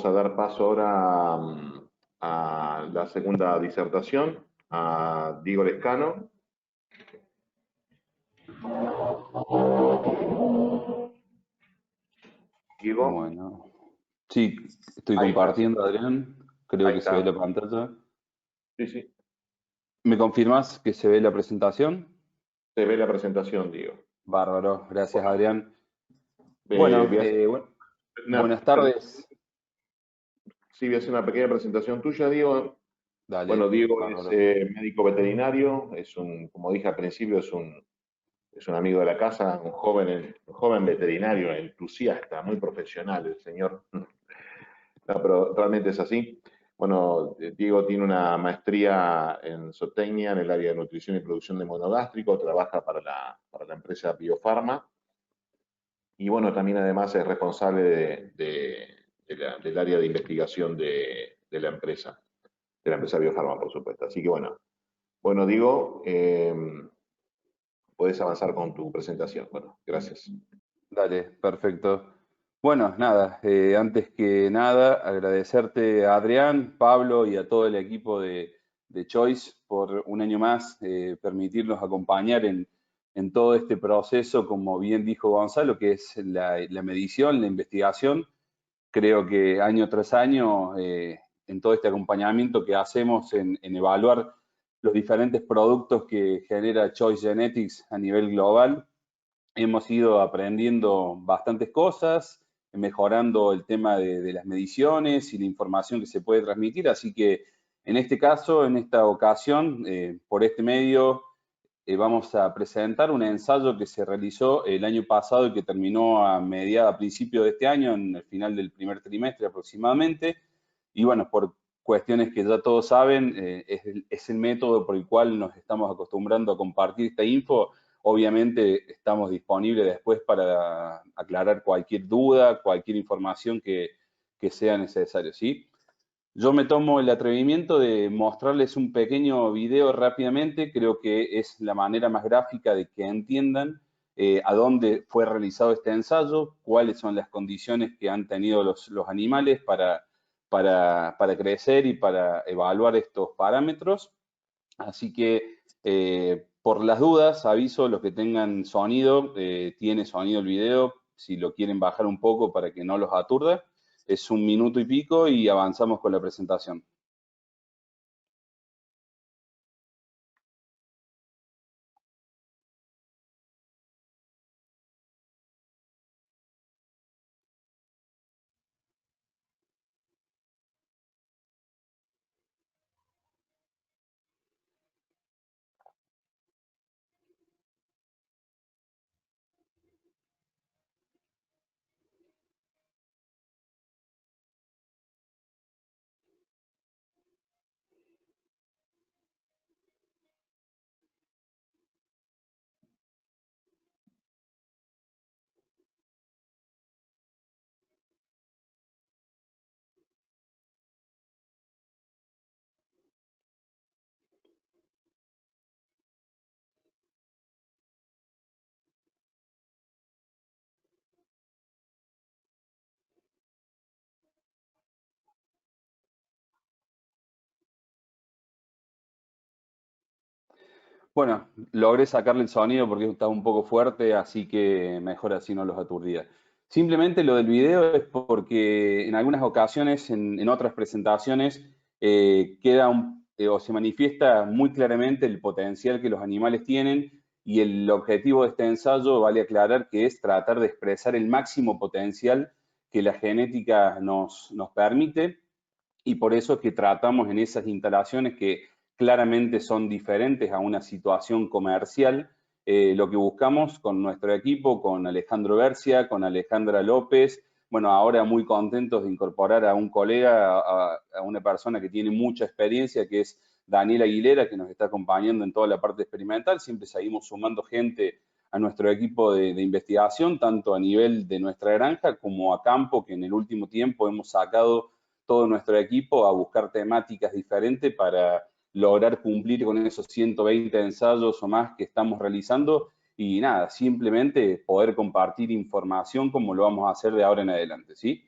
Speaker 1: a dar paso ahora a la segunda disertación, a Diego Lescano. Diego.
Speaker 3: Bueno. Sí, estoy
Speaker 1: Ahí está.
Speaker 3: compartiendo, Adrián. Creo
Speaker 1: Ahí
Speaker 3: que
Speaker 1: está.
Speaker 3: se ve la pantalla.
Speaker 1: Sí, sí.
Speaker 3: ¿Me confirmas que se ve la presentación?
Speaker 1: Se ve la presentación, Diego.
Speaker 3: Bárbaro, gracias, Adrián.
Speaker 1: Voy a
Speaker 3: Bueno,
Speaker 1: hacer
Speaker 3: buenas tardes.
Speaker 1: Sí, voy a hacer una pequeña presentación tuya, Diego.
Speaker 3: Dale,
Speaker 1: Bueno, Diego es
Speaker 3: bárbaro.
Speaker 1: médico veterinario, como dije al principio, es un amigo de la casa, un joven veterinario, entusiasta, muy profesional el señor. No, pero realmente es así. Bueno, Diego tiene una maestría en zootecnia en el área de nutrición y producción de monogástrico, trabaja para la empresa Biofarma y bueno, también además es responsable del área de investigación de la empresa Biofarma, por supuesto. Así que bueno, Diego, puedes avanzar con tu presentación. Bueno, gracias.
Speaker 3: Dale, perfecto. Bueno, nada, antes que nada, agradecerte a Adrián, Pablo y a todo el equipo de Choice por un año más permitirnos acompañar en todo este proceso, como bien dijo Gonzalo, que es la medición, la investigación. Creo que año tras año, en todo este acompañamiento que hacemos en evaluar los diferentes productos que genera Choice Genetics a nivel global, hemos ido aprendiendo bastantes cosas, mejorando el tema de las mediciones y la información que se puede transmitir. Así que en este caso, en esta ocasión, por este medio, vamos a presentar un ensayo que se realizó el año pasado y que terminó a principio de este año, en el final del primer trimestre aproximadamente. Y bueno, por cuestiones que ya todos saben, es el método por el cual nos estamos acostumbrando a compartir esta info. Obviamente estamos disponibles después para aclarar cualquier duda, cualquier información que sea necesario, ¿sí? Yo me tomo el atrevimiento de mostrarles un pequeño video rápidamente. Creo que es la manera más gráfica de que entiendan a dónde fue realizado este ensayo, cuáles son las condiciones que han tenido los animales para crecer y para evaluar estos parámetros. Así que, por las dudas, aviso, los que tengan sonido, tiene sonido el video, si lo quieren bajar un poco para que no los aturda. Es 1 minuto y pico y avanzamos con la presentación. Bueno, logré sacarle el sonido porque estaba un poco fuerte, así que mejor así no los aturdía. Simplemente lo del video es porque en algunas ocasiones, en otras presentaciones, o se manifiesta muy claramente el potencial que los animales tienen y el objetivo de este ensayo, vale aclarar, que es tratar de expresar el máximo potencial que la genética nos permite, y por eso es que tratamos en esas instalaciones que claramente son diferentes a una situación comercial. Lo que buscamos con nuestro equipo, con Alejandro Bercia, con Alejandra López, bueno, ahora muy contentos de incorporar a un colega, a una persona que tiene mucha experiencia, que es Daniel Aguilera, que nos está acompañando en toda la parte experimental. Siempre seguimos sumando gente a nuestro equipo de investigación, tanto a nivel de nuestra granja como a campo, que en el último tiempo hemos sacado todo nuestro equipo a buscar temáticas diferentes para lograr cumplir con esos 120 ensayos o más que estamos realizando, y nada, simplemente poder compartir información como lo vamos a hacer de ahora en adelante, ¿sí?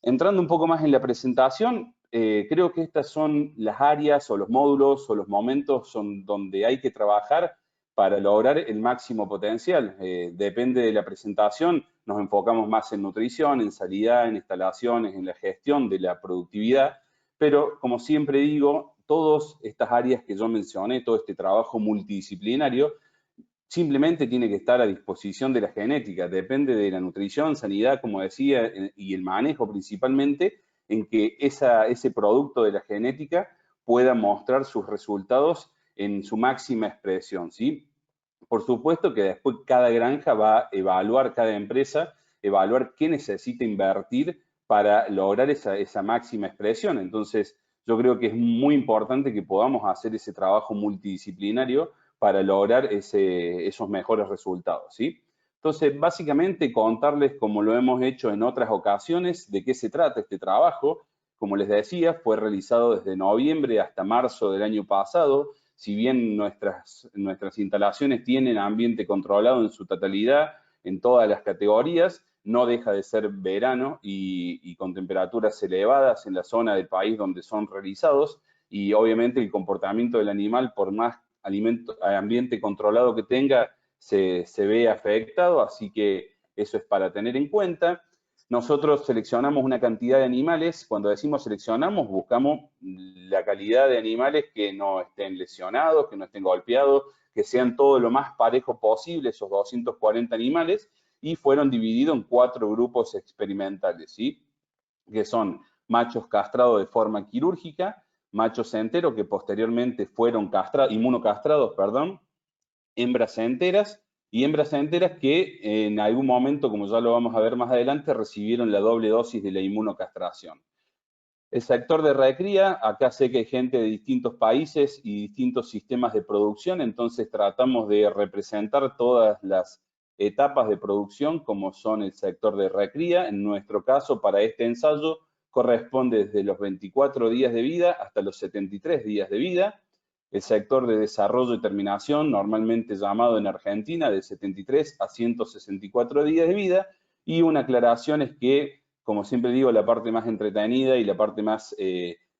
Speaker 3: Entrando un poco más en la presentación, creo que estas son las áreas o los módulos o los momentos donde hay que trabajar para lograr el máximo potencial. Depende de la presentación, nos enfocamos más en nutrición, en sanidad, en instalaciones, en la gestión de la productividad, pero como siempre digo, todas estas áreas que yo mencioné, todo este trabajo multidisciplinario, simplemente tiene que estar a disposición de la genética. Depende de la nutrición, sanidad, como decía, y el manejo principalmente, en que ese producto de la genética pueda mostrar sus resultados en su máxima expresión, ¿sí? Por supuesto que después cada granja va a evaluar, cada empresa, evaluar qué necesita invertir para lograr esa máxima expresión. Entonces, yo creo que es muy importante que podamos hacer ese trabajo multidisciplinario para lograr esos mejores resultados, ¿sí? Entonces, básicamente contarles, como lo hemos hecho en otras ocasiones, de qué se trata este trabajo. Como les decía, fue realizado desde noviembre hasta marzo del año pasado. Si bien nuestras instalaciones tienen ambiente controlado en su totalidad, en todas las categorías, no deja de ser verano y con temperaturas elevadas en la zona del país donde son realizados, y obviamente el comportamiento del animal, por más ambiente controlado que tenga, se ve afectado, así que eso es para tener en cuenta. Nosotros seleccionamos una cantidad de animales. Cuando decimos seleccionamos, buscamos la calidad de animales que no estén lesionados, que no estén golpeados, que sean todo lo más parejo posible, esos 240 animales, y fueron divididos en 4 grupos experimentales, ¿sí? Que son machos castrados de forma quirúrgica, machos enteros que posteriormente fueron inmunocastrados, hembras enteras, y hembras enteras que en algún momento, como ya lo vamos a ver más adelante, recibieron la doble dosis de la inmunocastración. El sector de recría, acá sé que hay gente de distintos países y distintos sistemas de producción, entonces tratamos de representar todas las etapas de producción como son el sector de recría. En nuestro caso, para este ensayo, corresponde desde los 24 días de vida hasta los 73 días de vida. El sector de desarrollo y terminación, normalmente llamado en Argentina, de 73 a 164 días de vida. Y una aclaración es que, como siempre digo, la parte más entretenida y la parte más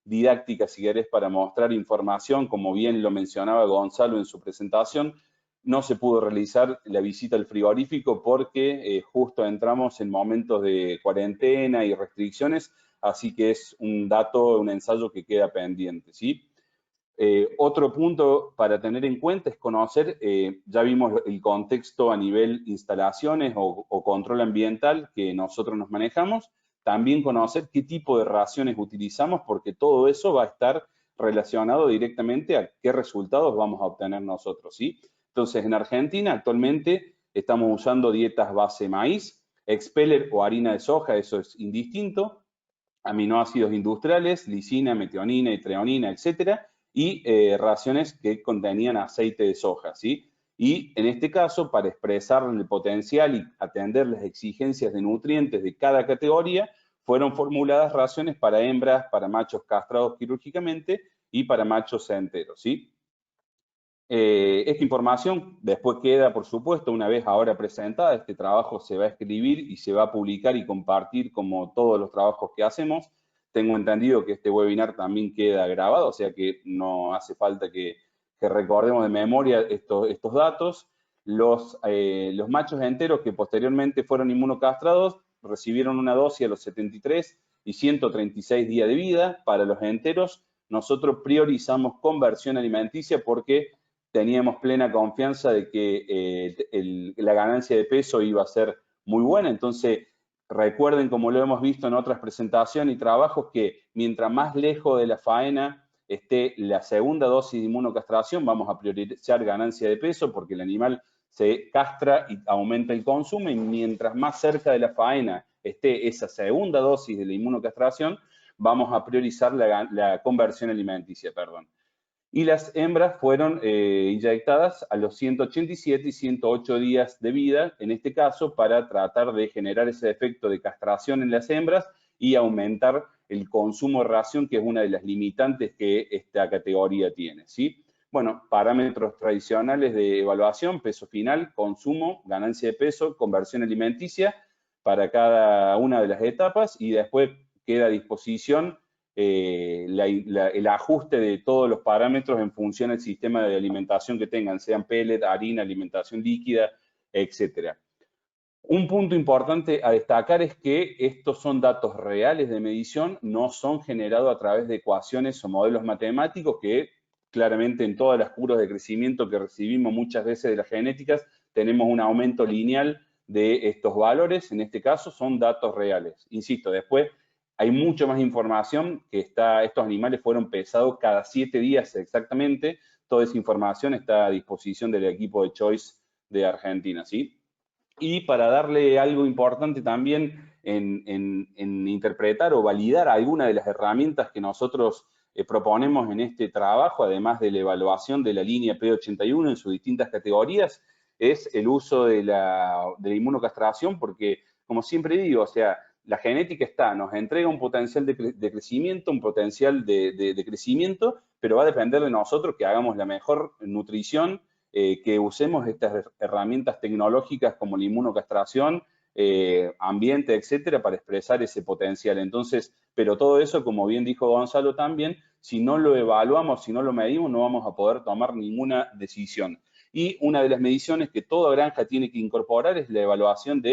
Speaker 3: didáctica, si querés, para mostrar información, como bien lo mencionaba Gonzalo en su presentación, no se pudo realizar la visita al frigorífico porque justo entramos en momentos de cuarentena y restricciones, así que es un ensayo que queda pendiente, ¿sí? Otro punto para tener en cuenta es conocer, ya vimos el contexto a nivel instalaciones o control ambiental que nosotros nos manejamos, también conocer qué tipo de raciones utilizamos, porque todo eso va a estar relacionado directamente a qué resultados vamos a obtener nosotros, ¿sí? Entonces, en Argentina actualmente estamos usando dietas base maíz, expeller o harina de soja, eso es indistinto, aminoácidos industriales, lisina, metionina y treonina, etcétera, y raciones que contenían aceite de soja, ¿sí? Y en este caso, para expresar el potencial y atender las exigencias de nutrientes de cada categoría, fueron formuladas raciones para hembras, para machos castrados quirúrgicamente y para machos enteros, ¿sí? Esta información después queda, por supuesto, una vez ahora presentada, este trabajo se va a escribir y se va a publicar y compartir como todos los trabajos que hacemos. Tengo entendido que este webinar también queda grabado, o sea que no hace falta que recordemos de memoria estos datos. Los machos enteros que posteriormente fueron inmunocastrados recibieron una dosis a los 73 y 136 días de vida. Para los enteros, nosotros priorizamos conversión alimenticia porque teníamos plena confianza de que la ganancia de peso iba a ser muy buena. Entonces, recuerden, como lo hemos visto en otras presentaciones y trabajos, que mientras más lejos de la faena esté la segunda dosis de inmunocastración, vamos a priorizar ganancia de peso porque el animal se castra y aumenta el consumo, y mientras más cerca de la faena esté esa segunda dosis de la inmunocastración, vamos a priorizar la conversión alimenticia, Y las hembras fueron inyectadas a los 187 y 108 días de vida, en este caso, para tratar de generar ese efecto de castración en las hembras y aumentar el consumo de ración, que es una de las limitantes que esta categoría tiene, ¿sí? Bueno, parámetros tradicionales de evaluación: peso final, consumo, ganancia de peso, conversión alimenticia para cada una de las etapas, y después queda a disposición el ajuste de todos los parámetros en función del sistema de alimentación que tengan, sean pellet, harina, alimentación líquida, etcétera. Un punto importante a destacar es que estos son datos reales de medición, no son generados a través de ecuaciones o modelos matemáticos que claramente en todas las curvas de crecimiento que recibimos muchas veces de las genéticas tenemos un aumento lineal de estos valores. En este caso son datos reales. Insisto, después hay mucha más información que estos animales fueron pesados cada 7 días exactamente. Toda esa información está a disposición del equipo de Choice de Argentina, ¿sí? Y para darle algo importante también en interpretar o validar alguna de las herramientas que nosotros proponemos en este trabajo, además de la evaluación de la línea P81 en sus distintas categorías, es el uso de la inmunocastración, porque, como siempre digo, o sea, la genética nos entrega un potencial de crecimiento, un potencial de crecimiento, pero va a depender de nosotros que hagamos la mejor nutrición, que usemos estas herramientas tecnológicas como la inmunocastración, ambiente, etcétera, para expresar ese potencial. Entonces, pero todo eso, como bien dijo Gonzalo también, si no lo evaluamos, si no lo medimos, no vamos a poder tomar ninguna decisión. Y una de las mediciones que toda granja tiene que incorporar es la evaluación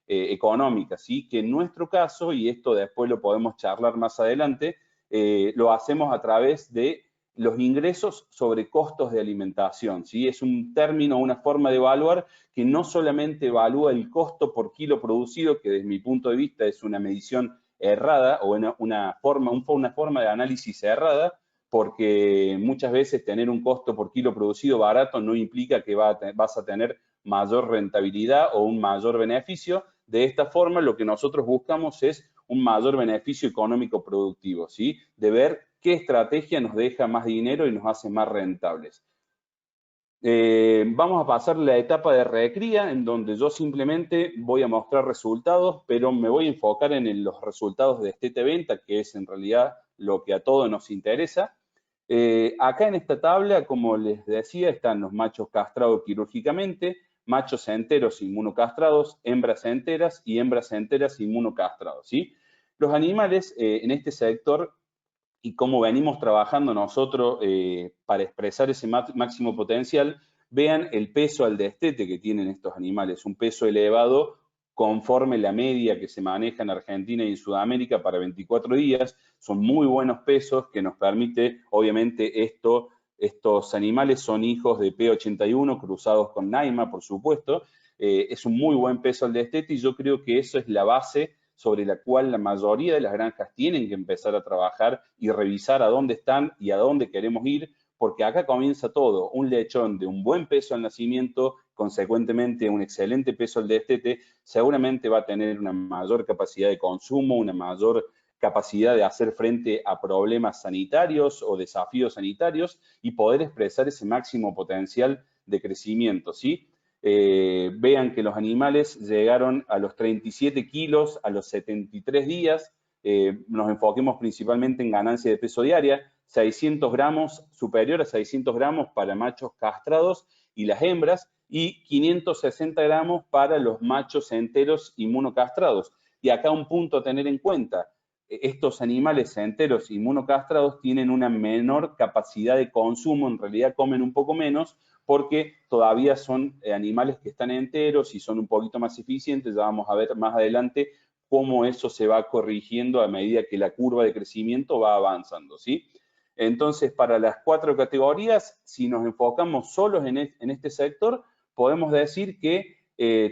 Speaker 3: económica, ¿sí? Que en nuestro caso, y esto después lo podemos charlar más adelante, lo hacemos a través de los ingresos sobre costos de alimentación, ¿sí? Es un término, una forma de evaluar que no solamente evalúa el costo por kilo producido, que desde mi punto de vista es una medición errada o una forma de análisis errada, porque muchas veces tener un costo por kilo producido barato no implica que vas a tener mayor rentabilidad o un mayor beneficio. De esta forma, lo que nosotros buscamos es un mayor beneficio económico productivo, ¿sí? De ver qué estrategia nos deja más dinero y nos hace más rentables. Vamos a pasar la etapa de recría, en donde yo simplemente voy a mostrar resultados, pero me voy a enfocar en los resultados de destete-venta, que es en realidad lo que a todos nos interesa. Acá en esta tabla, como les decía, están los machos castrados quirúrgicamente, machos enteros inmunocastrados, hembras enteras y hembras enteras inmunocastrados, ¿sí? Los animales en este sector, y cómo venimos trabajando nosotros para expresar ese máximo potencial, vean el peso al destete que tienen estos animales, un peso elevado conforme la media que se maneja en Argentina y en Sudamérica para 24 días. Son muy buenos pesos que nos permite, obviamente, estos animales son hijos de P81 cruzados con Naima, por supuesto. Es un muy buen peso al destete y yo creo que eso es la base sobre la cual la mayoría de las granjas tienen que empezar a trabajar y revisar a dónde están y a dónde queremos ir, porque acá comienza todo. Un lechón de un buen peso al nacimiento, consecuentemente un excelente peso al destete, seguramente va a tener una mayor capacidad de consumo, una mayor capacidad de hacer frente a problemas sanitarios o desafíos sanitarios y poder expresar ese máximo potencial de crecimiento, ¿sí? Vean que los animales llegaron a los 37 kilos a los 73 días. Nos enfoquemos principalmente en ganancia de peso diaria, 600 gramos, superior a 600 gramos para machos castrados y las hembras, y 560 gramos para los machos enteros inmunocastrados. Y acá un punto a tener en cuenta, estos animales enteros inmunocastrados tienen una menor capacidad de consumo, en realidad comen un poco menos, porque todavía son animales que están enteros y son un poquito más eficientes. Ya vamos a ver más adelante cómo eso se va corrigiendo a medida que la curva de crecimiento va avanzando, ¿sí? Entonces, para las 4 categorías, si nos enfocamos solos en este sector, podemos decir que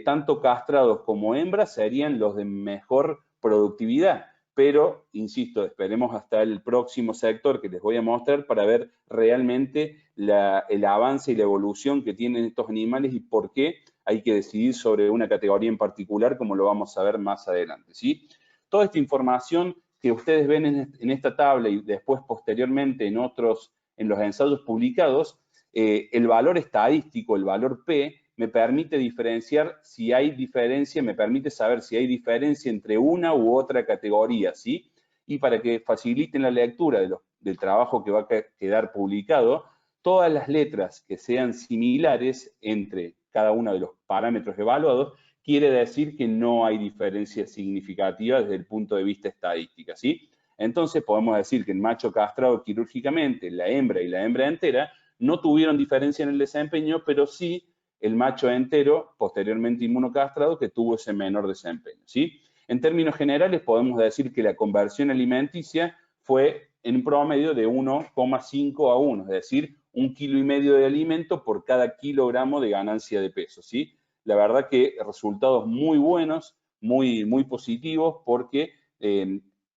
Speaker 3: tanto castrados como hembras serían los de mejor productividad. Pero, insisto, esperemos hasta el próximo sector que les voy a mostrar para ver realmente el avance y la evolución que tienen estos animales y por qué hay que decidir sobre una categoría en particular, como lo vamos a ver más adelante, ¿sí? Toda esta información que ustedes ven en esta tabla y después posteriormente en los ensayos publicados, el valor estadístico, el valor P, me permite diferenciar si hay diferencia, me permite saber si hay diferencia entre una u otra categoría, ¿sí? Y para que faciliten la lectura del trabajo que va a quedar publicado, todas las letras que sean similares entre cada uno de los parámetros evaluados, quiere decir que no hay diferencia significativa desde el punto de vista estadística, ¿sí? Entonces podemos decir que el macho castrado quirúrgicamente, la hembra y la hembra entera, no tuvieron diferencia en el desempeño, pero sí el macho entero, posteriormente inmunocastrado, que tuvo ese menor desempeño, ¿sí? En términos generales, podemos decir que la conversión alimenticia fue en promedio de 1,5 a 1, es decir, 1,5 kilos de alimento por cada kilogramo de ganancia de peso, ¿sí? La verdad que resultados muy buenos, muy positivos, porque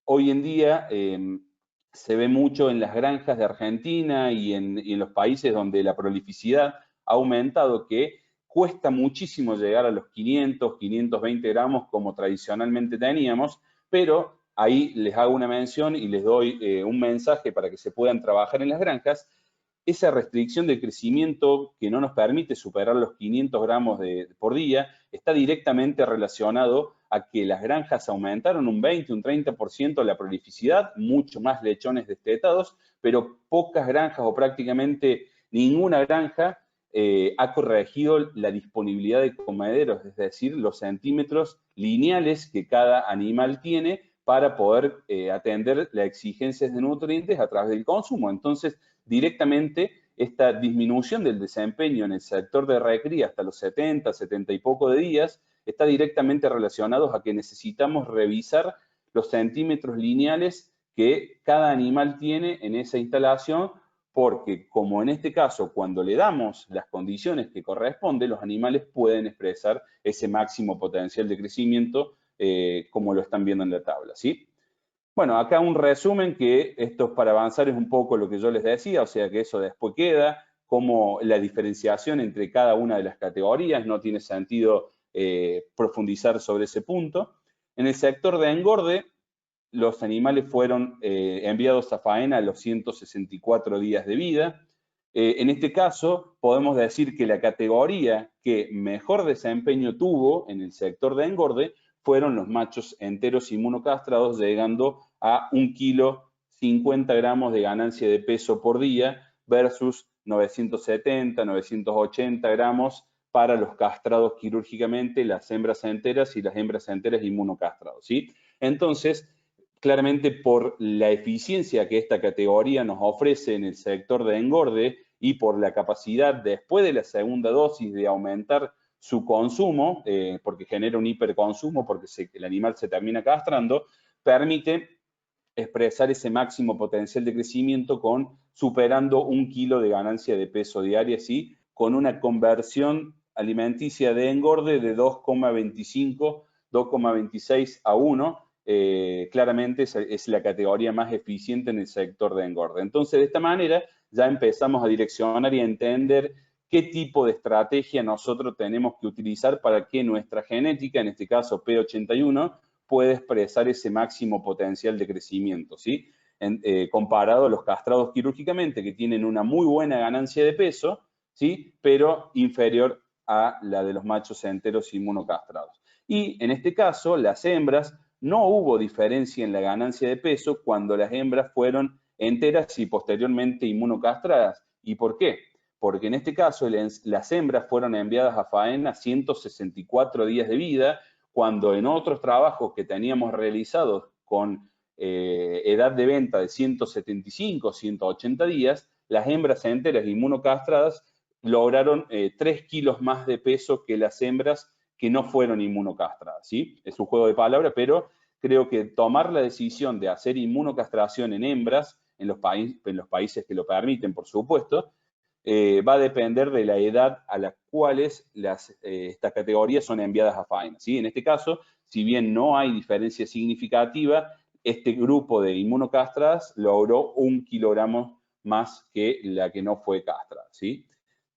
Speaker 3: hoy en día se ve mucho en las granjas de Argentina y en los países donde la prolificidad ha aumentado, que cuesta muchísimo llegar a los 500, 520 gramos como tradicionalmente teníamos, pero ahí les hago una mención y les doy un mensaje para que se puedan trabajar en las granjas. Esa restricción de crecimiento que no nos permite superar los 500 gramos por día está directamente relacionado a que las granjas aumentaron un 20, un 30% la prolificidad, mucho más lechones destetados, pero pocas granjas o prácticamente ninguna granja ha corregido la disponibilidad de comederos, es decir, los centímetros lineales que cada animal tiene para poder atender las exigencias de nutrientes a través del consumo. Entonces, directamente esta disminución del desempeño en el sector de recría hasta los 70, 70 y poco de días está directamente relacionado a que necesitamos revisar los centímetros lineales que cada animal tiene en esa instalación, porque como en este caso, cuando le damos las condiciones que corresponden, los animales pueden expresar ese máximo potencial de crecimiento como lo están viendo en la tabla, ¿sí? Bueno, acá un resumen que esto para avanzar es un poco lo que yo les decía, o sea que eso después queda, como la diferenciación entre cada una de las categorías, no tiene sentido profundizar sobre ese punto. En el sector de engorde, los animales fueron enviados a faena a los 164 días de vida. En este caso, podemos decir que la categoría que mejor desempeño tuvo en el sector de engorde fueron los machos enteros inmunocastrados, llegando a 1,50 kg de ganancia de peso por día versus 970, 980 gramos para los castrados quirúrgicamente, las hembras enteras y las hembras enteras inmunocastrados, ¿sí? Entonces, claramente por la eficiencia que esta categoría nos ofrece en el sector de engorde y por la capacidad después de la segunda dosis de aumentar su consumo, porque genera un hiperconsumo, porque el animal se termina castrando, permite expresar ese máximo potencial de crecimiento superando 1 kilo de ganancia de peso diaria, ¿sí? Con una conversión alimenticia de engorde de 2,25, 2,26 a 1, claramente es la categoría más eficiente en el sector de engorde. Entonces, de esta manera ya empezamos a direccionar y a entender qué tipo de estrategia nosotros tenemos que utilizar para que nuestra genética, en este caso P81, pueda expresar ese máximo potencial de crecimiento, ¿sí? Comparado a los castrados quirúrgicamente, que tienen una muy buena ganancia de peso, ¿sí? Pero inferior a la de los machos enteros inmunocastrados. Y en este caso, las hembras, no hubo diferencia en la ganancia de peso cuando las hembras fueron enteras y posteriormente inmunocastradas. ¿Y por qué? Porque en este caso las hembras fueron enviadas a faena 164 días de vida, cuando en otros trabajos que teníamos realizados con edad de venta de 175, 180 días, las hembras enteras inmunocastradas lograron 3 kilos más de peso que las hembras que no fueron inmunocastradas, ¿sí? Es un juego de palabras, pero creo que tomar la decisión de hacer inmunocastración en hembras, en los países que lo permiten, por supuesto, va a depender de la edad a las cuales estas categorías son enviadas a faena, ¿sí? En este caso, si bien no hay diferencia significativa, este grupo de inmunocastradas logró 1 kilogramo más que la que no fue castrada, ¿sí?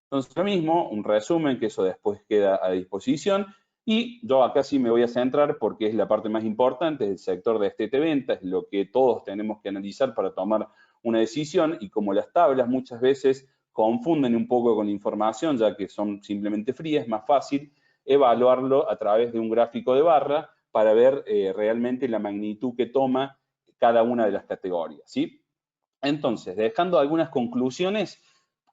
Speaker 3: Entonces, lo mismo, un resumen, que eso después queda a disposición. Y yo acá sí me voy a centrar porque es la parte más importante del sector de destete-venta, es lo que todos tenemos que analizar para tomar una decisión, y como las tablas muchas veces confunden un poco con la información, ya que son simplemente frías, es más fácil evaluarlo a través de un gráfico de barra para ver realmente la magnitud que toma cada una de las categorías, ¿sí? Entonces, dejando algunas conclusiones,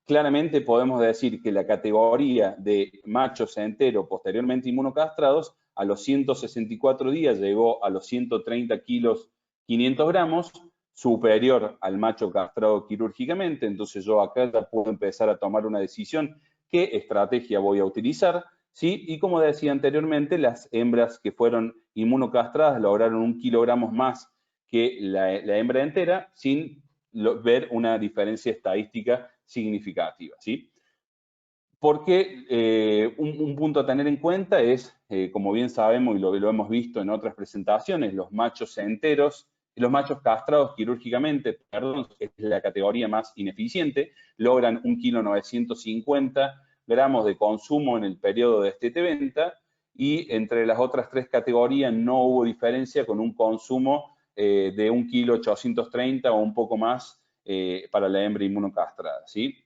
Speaker 3: claramente podemos decir que la categoría de machos enteros posteriormente inmunocastrados a los 164 días llegó a los 130 kilos 500 gramos, superior al macho castrado quirúrgicamente, entonces yo acá ya puedo empezar a tomar una decisión qué estrategia voy a utilizar, ¿sí? Y como decía anteriormente, las hembras que fueron inmunocastradas lograron 1 kilogramos más que la hembra entera sin ver una diferencia estadística significativa, ¿sí? Porque un punto a tener en cuenta es, como bien sabemos y lo hemos visto en otras presentaciones, los machos enteros, los machos castrados quirúrgicamente, perdón, es la categoría más ineficiente, logran 1,950 gramos de consumo en el periodo de destete-venta, y entre las otras 3 categorías no hubo diferencia con un consumo de 1,830 o un poco más para la hembra inmunocastrada, ¿sí?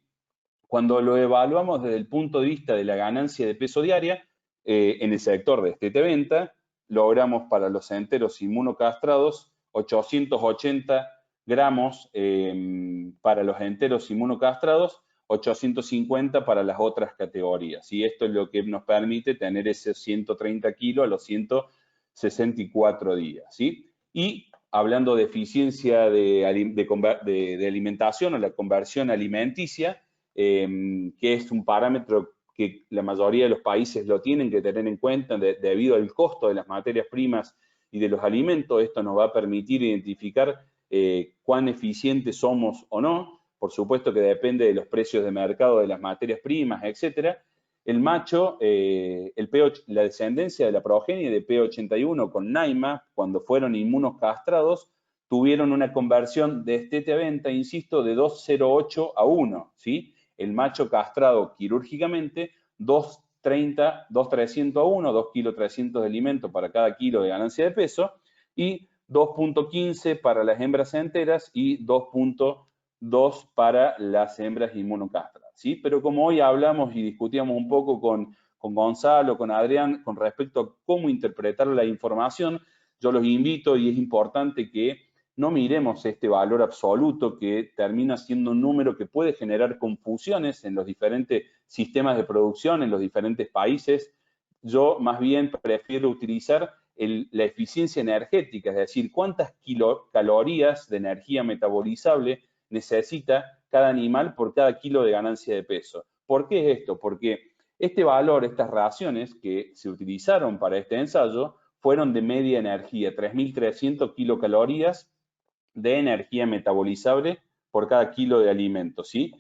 Speaker 3: Cuando lo evaluamos desde el punto de vista de la ganancia de peso diaria, en el sector de destete-venta, logramos para los enteros inmunocastrados 880 gramos para los enteros inmunocastrados, 850 para las otras categorías. Y esto es lo que nos permite tener ese 130 kilos a los 164 días. ¿Sí? Y hablando de eficiencia de alimentación o la conversión alimenticia, que es un parámetro que la mayoría de los países lo tienen que tener en cuenta debido al costo de las materias primas y de los alimentos. Esto nos va a permitir identificar cuán eficientes somos o no. Por supuesto que depende de los precios de mercado de las materias primas, etcétera. El macho, la descendencia de la progenie de P81 con Naima, cuando fueron inmunocastrados, tuvieron una conversión de destete a venta, insisto, de 2,08 a 1, ¿sí? El macho castrado quirúrgicamente, 2,300 a 1, 2,300 kg de alimento para cada kilo de ganancia de peso, y 2,15 para las hembras enteras y 2,2 para las hembras inmunocastradas, ¿sí? Pero como hoy hablamos y discutíamos un poco con Gonzalo, con Adrián, con respecto a cómo interpretar la información, yo los invito, y es importante que no miremos este valor absoluto que termina siendo un número que puede generar confusiones en los diferentes sistemas de producción, en los diferentes países. Yo más bien prefiero utilizar la eficiencia energética, es decir, cuántas kilocalorías de energía metabolizable necesita cada animal por cada kilo de ganancia de peso. ¿Por qué es esto? Porque este valor, estas raciones que se utilizaron para este ensayo, fueron de media energía, 3.300 kilocalorías de energía metabolizable por cada kilo de alimento, ¿sí?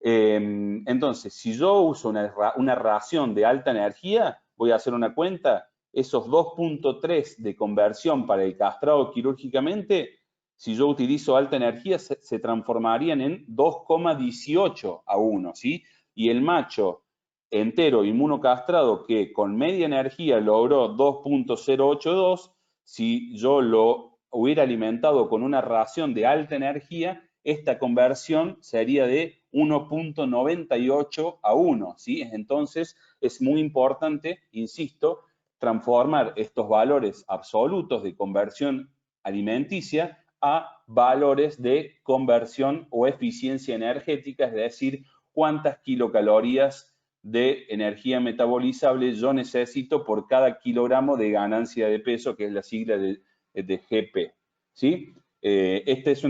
Speaker 3: Entonces, si yo uso una ración de alta energía, voy a hacer una cuenta, esos 2,3 de conversión para el castrado quirúrgicamente, si yo utilizo alta energía, se transformarían en 2,18 a 1, ¿sí? Y el macho entero inmunocastrado que con media energía logró 2,082, si yo lo hubiera alimentado con una ración de alta energía, esta conversión sería de 1,98 a 1, ¿sí? Entonces, es muy importante, insisto, transformar estos valores absolutos de conversión alimenticia a valores de conversión o eficiencia energética, es decir, cuántas kilocalorías de energía metabolizable yo necesito por cada kilogramo de ganancia de peso, que es la sigla de GP, ¿sí? Esta es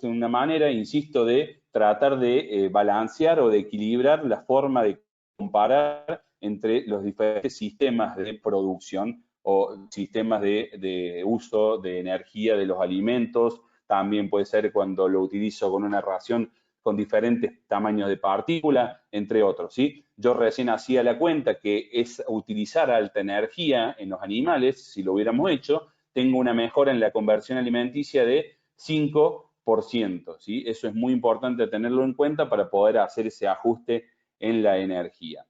Speaker 3: una manera, insisto, de tratar de balancear o de equilibrar la forma de comparar entre los diferentes sistemas de producción o sistemas de uso de energía de los alimentos. También puede ser cuando lo utilizo con una ración con diferentes tamaños de partícula, entre otros, ¿sí? Yo recién hacía la cuenta que es utilizar alta energía en los animales, si lo hubiéramos hecho, tengo una mejora en la conversión alimenticia de 5%, ¿sí? Eso es muy importante tenerlo en cuenta para poder hacer ese ajuste en la energía.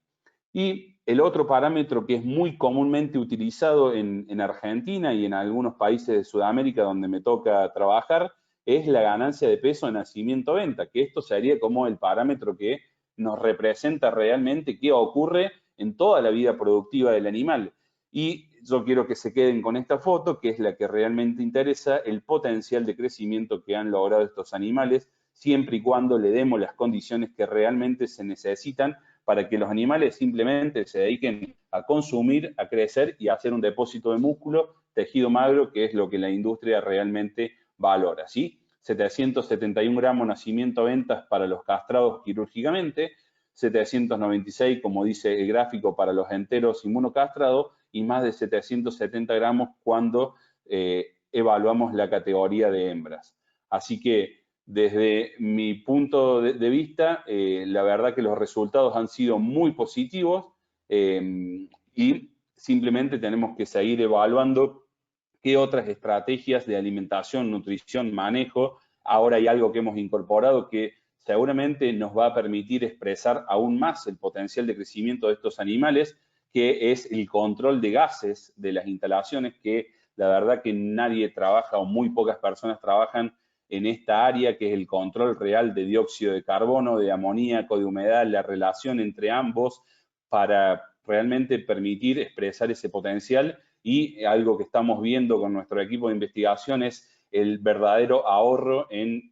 Speaker 3: Y el otro parámetro que es muy comúnmente utilizado en Argentina y en algunos países de Sudamérica donde me toca trabajar es la ganancia de peso de nacimiento-venta, que esto sería como el parámetro que nos representa realmente qué ocurre en toda la vida productiva del animal. Y yo quiero que se queden con esta foto, que es la que realmente interesa, el potencial de crecimiento que han logrado estos animales, siempre y cuando le demos las condiciones que realmente se necesitan para que los animales simplemente se dediquen a consumir, a crecer y a hacer un depósito de músculo, tejido magro, que es lo que la industria realmente valora, ¿sí? 771 gramos nacimiento-ventas para los castrados quirúrgicamente, 796, como dice el gráfico, para los enteros inmunocastrados, y más de 770 gramos cuando evaluamos la categoría de hembras. Así que desde mi punto de vista, la verdad que los resultados han sido muy positivos y simplemente tenemos que seguir evaluando qué otras estrategias de alimentación, nutrición, manejo. Ahora hay algo que hemos incorporado que seguramente nos va a permitir expresar aún más el potencial de crecimiento de estos animales, que es el control de gases de las instalaciones, que la verdad que nadie trabaja o muy pocas personas trabajan en esta área, que es el control real de dióxido de carbono, de amoníaco, de humedad, la relación entre ambos para realmente permitir expresar ese potencial. Y algo que estamos viendo con nuestro equipo de investigación es el verdadero ahorro en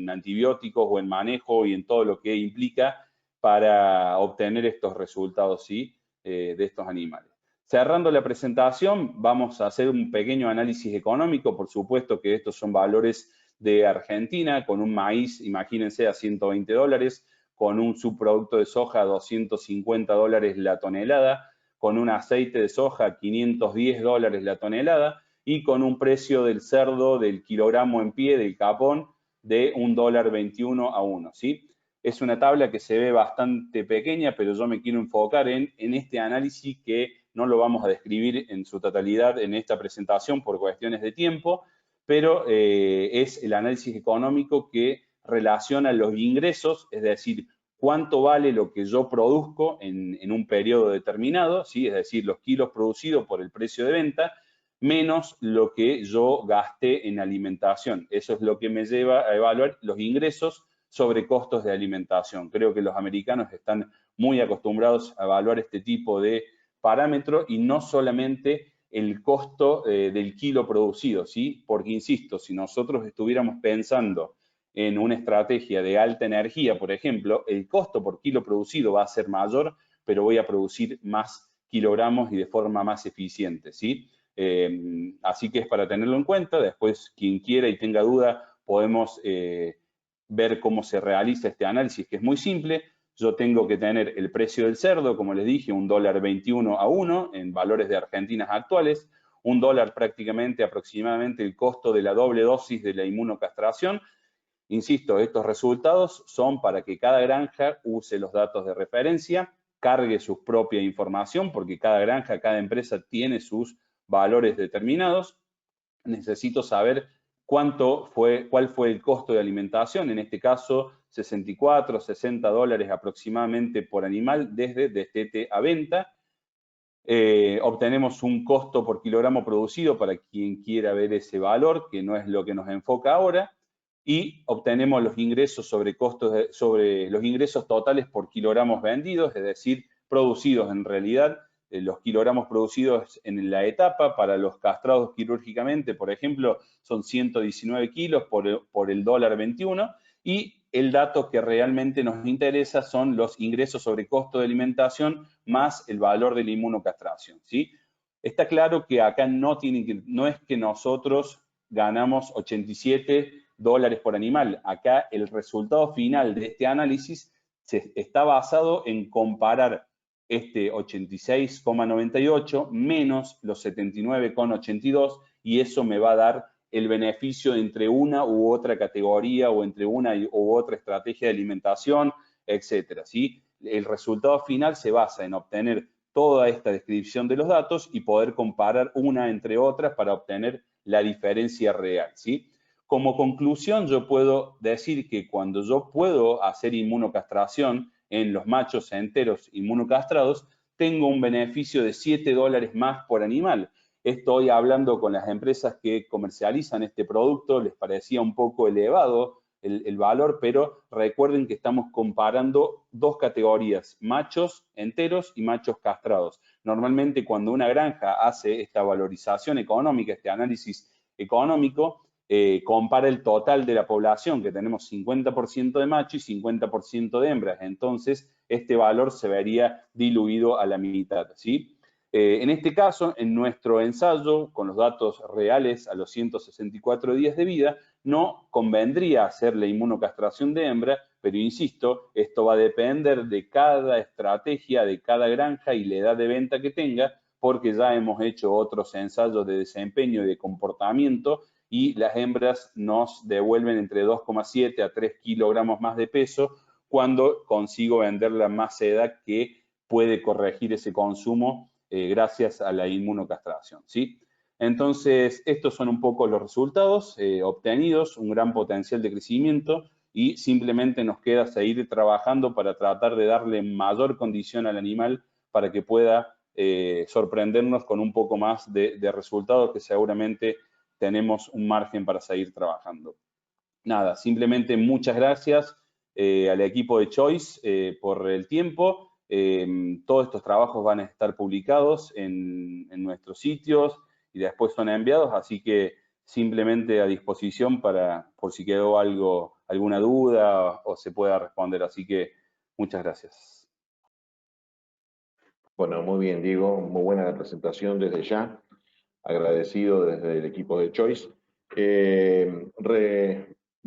Speaker 3: antibióticos o en manejo y en todo lo que implica para obtener estos resultados, ¿sí? De estos animales. Cerrando la presentación, vamos a hacer un pequeño análisis económico. Por supuesto que estos son valores de Argentina, con un maíz, imagínense, a $120, con un subproducto de soja a $250 la tonelada, con un aceite de soja $510 la tonelada y con un precio del cerdo del kilogramo en pie del capón de $1.21 a 1, ¿sí? Es una tabla que se ve bastante pequeña, pero yo me quiero enfocar en este análisis, que no lo vamos a describir en su totalidad en esta presentación por cuestiones de tiempo, pero es el análisis económico que relaciona los ingresos, es decir, cuánto vale lo que yo produzco en un periodo determinado, ¿sí? Es decir, los kilos producidos por el precio de venta, menos lo que yo gasté en alimentación. Eso es lo que me lleva a evaluar los ingresos sobre costos de alimentación. Creo que los americanos están muy acostumbrados a evaluar este tipo de parámetros y no solamente el costo del kilo producido, ¿sí? Porque, insisto, si nosotros estuviéramos pensando en una estrategia de alta energía, por ejemplo, el costo por kilo producido va a ser mayor, pero voy a producir más kilogramos y de forma más eficiente, ¿sí? Así que es para tenerlo en cuenta. Después, quien quiera y tenga duda, podemos ver cómo se realiza este análisis, que es muy simple. Yo tengo que tener el precio del cerdo, como les dije, $1.21 a 1 en valores de Argentina actuales, $1 prácticamente, aproximadamente el costo de la doble dosis de la inmunocastración. Insisto, estos resultados son para que cada granja use los datos de referencia, cargue su propia información, porque cada granja, cada empresa tiene sus valores determinados. Necesito saber cuál fue el costo de alimentación, en este caso 64, 60 dólares aproximadamente por animal desde destete a venta. Obtenemos un costo por kilogramo producido para quien quiera ver ese valor, que no es lo que nos enfoca ahora, y obtenemos los ingresos sobre los ingresos totales por kilogramos vendidos, es decir, producidos en realidad, los kilogramos producidos en la etapa. Para los castrados quirúrgicamente, por ejemplo, son 119 kilos por el $1.21, y el dato que realmente nos interesa son los ingresos sobre costo de alimentación más el valor de la inmunocastración, ¿sí? Está claro que acá no es que nosotros ganamos 87 dólares por animal. Acá el resultado final de este análisis está basado en comparar este 86,98 menos los 79,82, y eso me va a dar el beneficio entre una u otra categoría o entre una u otra estrategia de alimentación, etcétera, ¿sí? El resultado final se basa en obtener toda esta descripción de los datos y poder comparar una entre otras para obtener la diferencia real, ¿sí? Como conclusión, yo puedo decir que cuando yo puedo hacer inmunocastración en los machos enteros inmunocastrados, tengo un beneficio de 7 dólares más por animal. Estoy hablando con las empresas que comercializan este producto, les parecía un poco elevado el valor, pero recuerden que estamos comparando dos categorías, machos enteros y machos castrados. Normalmente cuando una granja hace esta valorización económica, este análisis económico, compara el total de la población, que tenemos 50% de machos y 50% de hembras. Entonces, este valor se vería diluido a la mitad, ¿sí? En este caso, en nuestro ensayo, con los datos reales a los 164 días de vida, no convendría hacer la inmunocastración de hembra, pero insisto, esto va a depender de cada estrategia, de cada granja y la edad de venta que tenga, porque ya hemos hecho otros ensayos de desempeño y de comportamiento y las hembras nos devuelven entre 2,7 a 3 kilogramos más de peso cuando consigo vender la maceda que puede corregir ese consumo gracias a la inmunocastración, ¿sí? Entonces, estos son un poco los resultados obtenidos, un gran potencial de crecimiento y simplemente nos queda seguir trabajando para tratar de darle mayor condición al animal para que pueda sorprendernos con un poco más de resultados que seguramente tenemos un margen para seguir trabajando. Nada, simplemente muchas gracias al equipo de Choice por el tiempo. Todos estos trabajos van a estar publicados en nuestros sitios y después son enviados, así que simplemente a disposición por si quedó alguna duda o se pueda responder. Así que muchas gracias.
Speaker 1: Bueno, muy bien, Diego. Muy buena la presentación desde ya. Agradecido desde el equipo de Choice.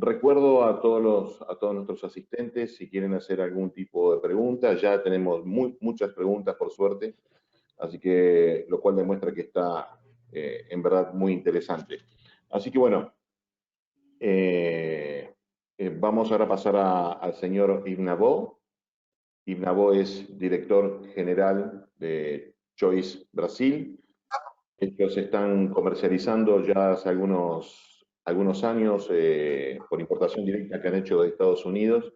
Speaker 1: Recuerdo a todos nuestros asistentes, si quieren hacer algún tipo de pregunta, ya tenemos muchas preguntas por suerte, así que lo cual demuestra que está en verdad muy interesante. Así que bueno, vamos ahora a pasar al señor Ignabó. Ignabó es director general de Choice Brasil. Ellos están comercializando ya hace algunos años por importación directa que han hecho de Estados Unidos,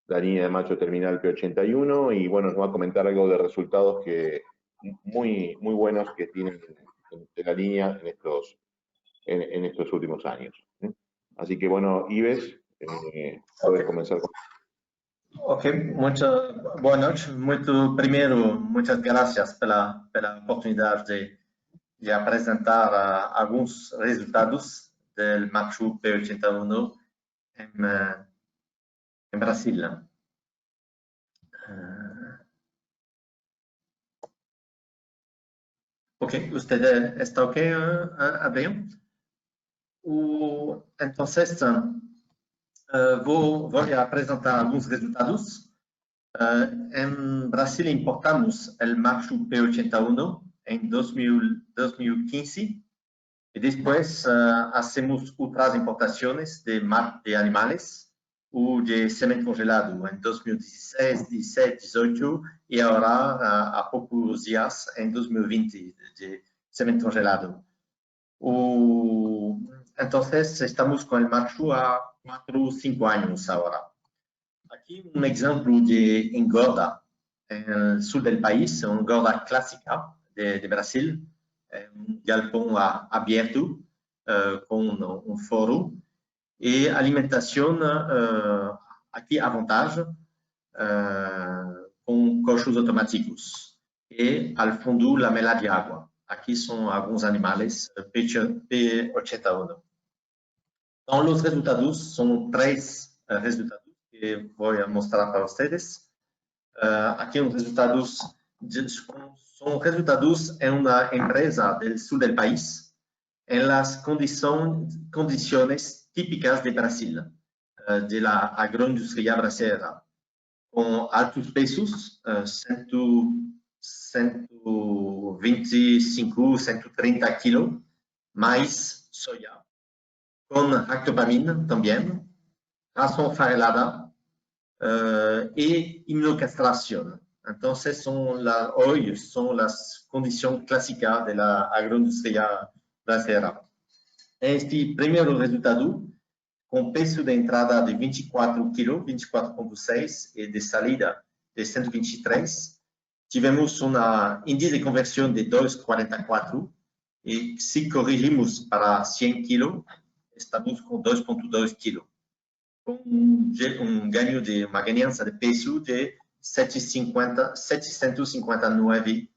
Speaker 1: la línea de macho terminal P81, y bueno, nos va a comentar algo de resultados muy buenos que tienen de la línea en estos últimos años. Así que bueno, Ives, puedes comenzar con...
Speaker 4: Ok, boa noite. Primeiro, muitas graças pela oportunidade de apresentar alguns resultados do macho P81 em Brasília. Ok, usted está ok, Adrián? Entonces, vou apresentar alguns resultados. Em Brasil importamos o macho P81 em 2015 e depois hacemos outras importações de animais ou de semente congelado em 2016, 17, 18 e agora há poucos dias em 2020 de semente congelado. Então, estamos com o macho há 4 ou 5 anos agora. Aqui um exemplo de engorda no sul do país, uma engorda clássica de Brasil, galpão aberto com um foro e alimentação aqui à vontade com coxos automáticos e ao fundo lamela de água. Aqui são alguns animais P81. Então, os resultados são 3 resultados que vou mostrar para vocês. Aqui são resultados em uma empresa do sul do país, em las condições típicas de Brasil, da agroindústria brasileira, com altos pesos, 125, 130 quilos, mais soja, com lactopamina também, ração farelada e imunocastração. Então, hoje são as condições clássicas da agroindústria brasileira. Este primeiro resultado, com peso de entrada de 24 kg, 24,6 e de saída de 123, tivemos um índice de conversão de 2,44 e se corrigimos para 100 kg, estamos com 2,2 kg. Com ganho de uma ganhança de peso de 759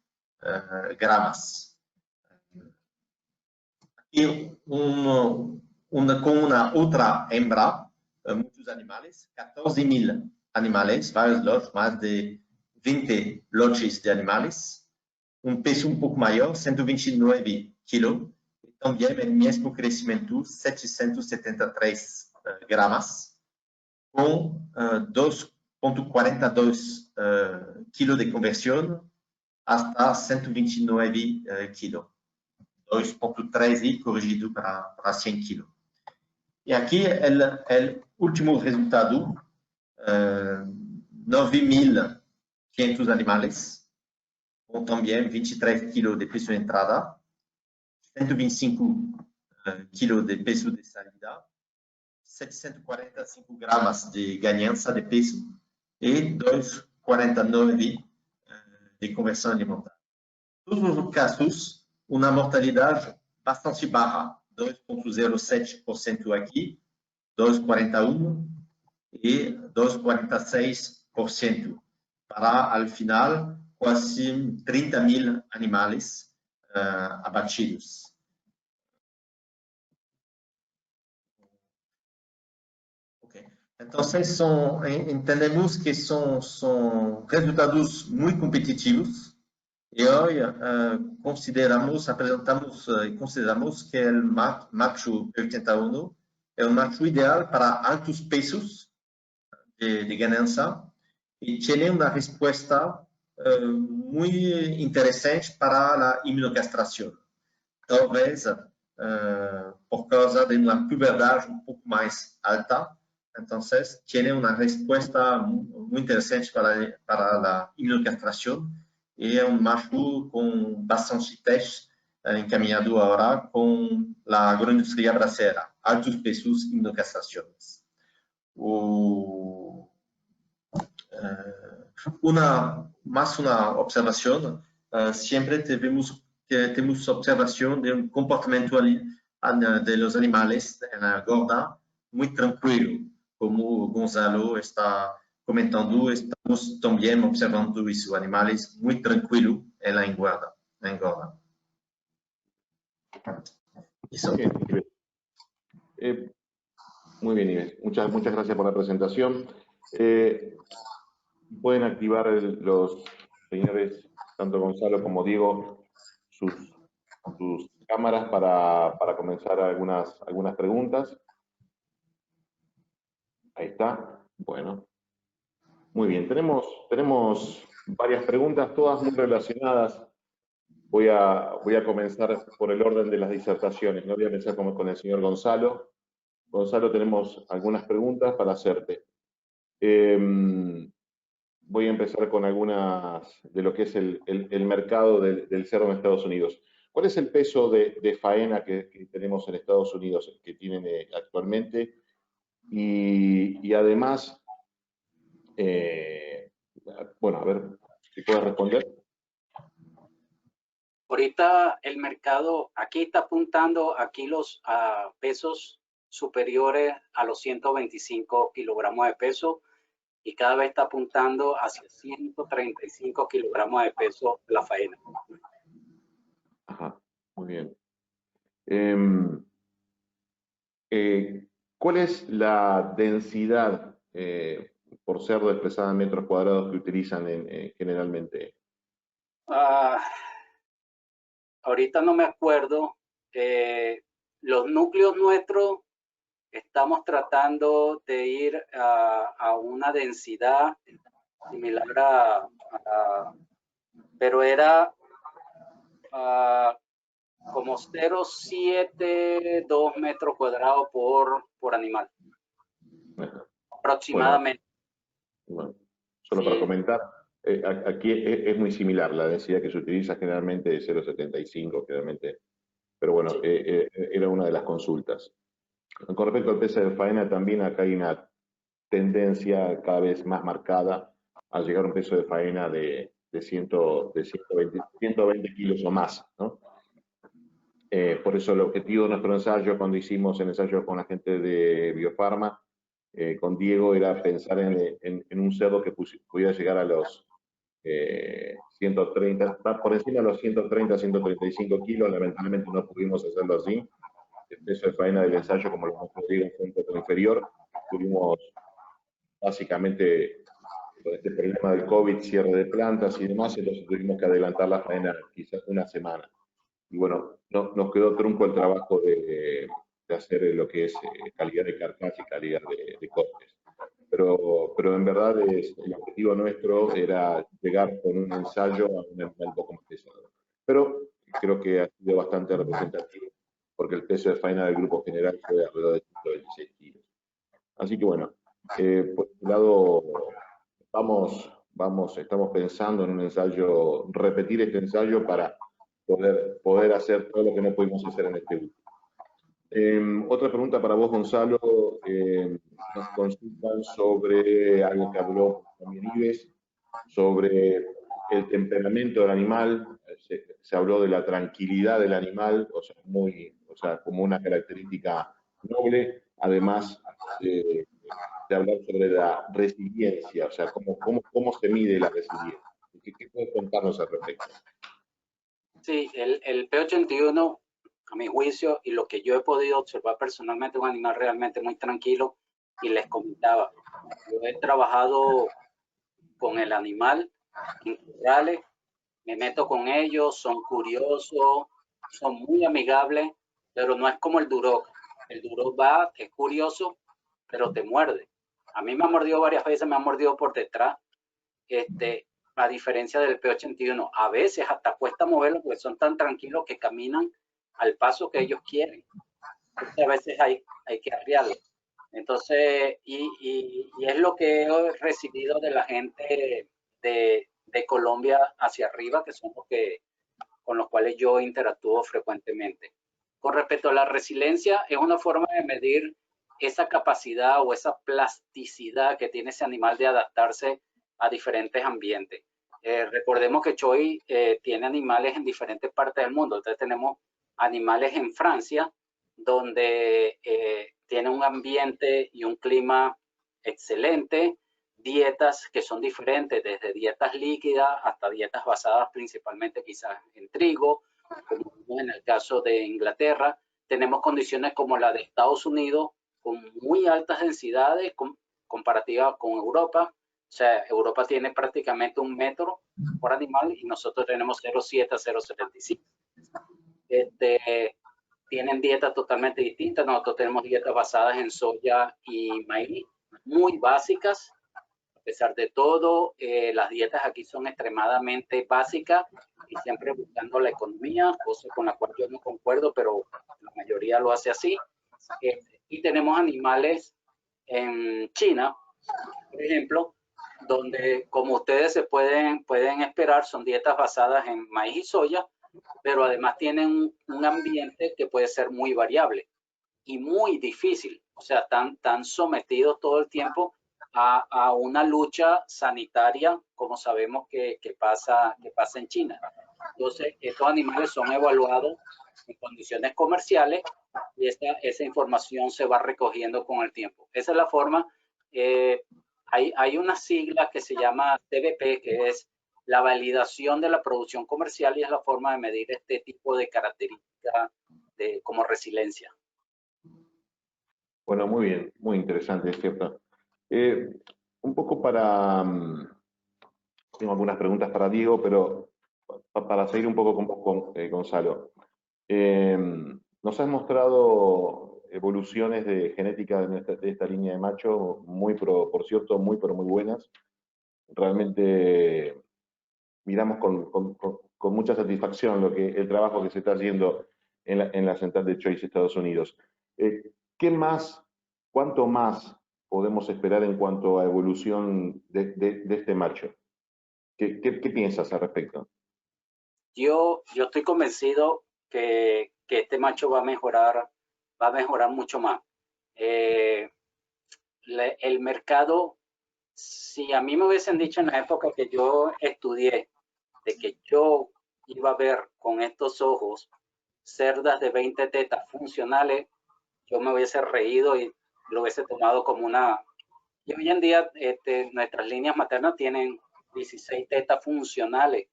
Speaker 4: gramas. E com uma outra hembra, muitos animais, 14.000 animais, vários lotes, mais de 20 lotes de animais, un peso un poco mayor, 129 kilos, también el mismo crecimiento, 773 gramos, con 2,42 kilos de conversión hasta 129 kilos. 2,13 corrigido para 100 kilos. Y aquí el último resultado, 9.500 animales, con también 23 kilos de peso de entrada, 125 kilos de peso de salida, 745 gramos de ganancia de peso y 2,49 de conversión alimentaria. En todos los casos, una mortalidad bastante baja, 2,07% aquí, 2,41% y 2,46%, para al final casi 30.000 animales abatidos. Okay. Entonces, entendemos que son resultados muy competitivos. Y hoy consideramos que el macho 81 es un macho ideal para altos pesos de ganancia y tiene una respuesta muy interesante para la inmunocastración. Tal vez por causa de una puberdad un poco más alta, entonces tiene una respuesta muy interesante para la inmunocastración. Y es un macho con bastante test encaminado ahora con la agroindustria brasileña, altos pesos y inmunocastraciones. Una observación, siempre tenemos observación de un comportamiento de los animales en la engorda muy tranquilo, como Gonzalo está comentando, estamos también observando esos animales muy tranquilos en la engorda. Eso.
Speaker 1: Muy bien, Inés. Muchas gracias por la presentación. Pueden activar los señores, tanto Gonzalo como Diego, sus cámaras para comenzar algunas preguntas. Ahí está. Bueno. Muy bien. Tenemos varias preguntas, todas muy relacionadas. Voy a comenzar por el orden de las disertaciones. No voy a empezar con el señor Gonzalo. Gonzalo, tenemos algunas preguntas para hacerte. Voy a empezar con algunas de lo que es el mercado del cerdo en Estados Unidos. ¿Cuál es el peso de faena que tenemos en Estados Unidos, que tienen actualmente? Y además, bueno, a ver si puedes responder.
Speaker 2: Ahorita el mercado aquí está apuntando a kilos, a pesos superiores a los 125 kilogramos de peso, y cada vez está apuntando hacia 135 kilogramos de peso la faena.
Speaker 1: Ajá, muy bien. ¿Cuál es la densidad por cerdo expresada en metros cuadrados que utilizan generalmente?
Speaker 2: Ahorita no me acuerdo. Los núcleos nuestros estamos tratando de ir a una densidad similar pero era como 0,72 metros cuadrados por animal.
Speaker 1: Bueno,
Speaker 2: aproximadamente.
Speaker 1: Bueno, solo para comentar, aquí es muy similar, la densidad que se utiliza generalmente es 0,75, generalmente, pero bueno, sí. Era una de las consultas. Con respecto al peso de faena, también acá hay una tendencia cada vez más marcada a llegar a un peso de faena de 120 kilos o más, ¿no? Por eso el objetivo de nuestro ensayo, cuando hicimos el ensayo con la gente de Biofarma, con Diego, era pensar en un cerdo que pudiera llegar a los 130, por encima de los 130, 135 kilos. Lamentablemente no pudimos hacerlo así. El peso de faena del ensayo, como lo mostró Diego, fue un poco inferior. Tuvimos básicamente con este problema del COVID, cierre de plantas y demás, entonces tuvimos que adelantar la faena quizás una semana. Y bueno, nos quedó trunco el trabajo de hacer lo que es calidad de carcasa y calidad de cortes. Pero en verdad el objetivo nuestro era llegar con un ensayo a un animal un poco más pesado. Pero creo que ha sido bastante representativo, porque el peso de faena del grupo general fue alrededor de 126 kilos. Así que bueno, por un lado, estamos pensando en un ensayo, repetir este ensayo para poder hacer todo lo que no pudimos hacer en este último. Otra pregunta para vos, Gonzalo. Nos consultan sobre algo que habló también Ives, sobre el temperamento del animal. Se habló de la tranquilidad del animal, o sea, como una característica noble. Además, de hablar sobre la resiliencia, o sea, cómo se mide la resiliencia. ¿Qué puedes contarnos al respecto?
Speaker 2: Sí, el P81, a mi juicio, y lo que yo he podido observar personalmente, es un animal realmente muy tranquilo, y les comentaba, yo he trabajado con el animal en corrales, me meto con ellos, son curiosos, son muy amigables, pero no es como el Duroc. El Duroc va, es curioso, pero te muerde. A mí me ha mordido varias veces, me ha mordido por detrás, a diferencia del P81. A veces hasta cuesta moverlo porque son tan tranquilos que caminan al paso que ellos quieren. Entonces, a veces hay que arriarlo. Entonces, y es lo que he recibido de la gente de Colombia hacia arriba, que son los que con los cuales yo interactúo frecuentemente. Con respecto a la resiliencia, es una forma de medir esa capacidad o esa plasticidad que tiene ese animal de adaptarse a diferentes ambientes. Recordemos que Choi tiene animales en diferentes partes del mundo. Entonces tenemos animales en Francia, donde tiene un ambiente y un clima excelente, dietas que son diferentes, desde dietas líquidas hasta dietas basadas principalmente quizás en trigo, como en el caso de Inglaterra. Tenemos condiciones como la de Estados Unidos, con muy altas densidades comparativa con Europa. O sea, Europa tiene prácticamente 1 metro por animal y nosotros tenemos 0,7 a 0,75. Tienen dietas totalmente distintas. Nosotros tenemos dietas basadas en soya y maíz, muy básicas. A pesar de todo, las dietas aquí son extremadamente básicas y siempre buscando la economía, cosa con la cual yo no concuerdo, pero la mayoría lo hace así. Y tenemos animales en China, por ejemplo, donde, como ustedes se pueden esperar, son dietas basadas en maíz y soya, pero además tienen un ambiente que puede ser muy variable y muy difícil. O sea, están sometidos todo el tiempo a una lucha sanitaria, como sabemos que pasa en China. Entonces, estos animales son evaluados en condiciones comerciales y esa información se va recogiendo con el tiempo. Esa es la forma. Hay una sigla que se llama TVP, que es la validación de la producción comercial, y es la forma de medir este tipo de características como resiliencia.
Speaker 1: Bueno, muy bien, muy interesante, es cierto. Un poco tengo algunas preguntas para Diego, pero para seguir un poco con vos, Gonzalo. Nos has mostrado evoluciones de genética de esta línea de macho, por cierto, muy, pero muy buenas. Realmente miramos con mucha satisfacción el trabajo que se está haciendo en la central de Choice, Estados Unidos. ¿Cuánto más podemos esperar en cuanto a evolución de este macho? ¿Qué piensas al respecto?
Speaker 2: Yo estoy convencido que este macho va a mejorar mucho más. El mercado, si a mí me hubiesen dicho en la época que yo estudié, de que yo iba a ver con estos ojos cerdas de 20 tetas funcionales, yo me hubiese reído y lo hubiese tomado como una... Y hoy en día nuestras líneas maternas tienen 16 tetas funcionales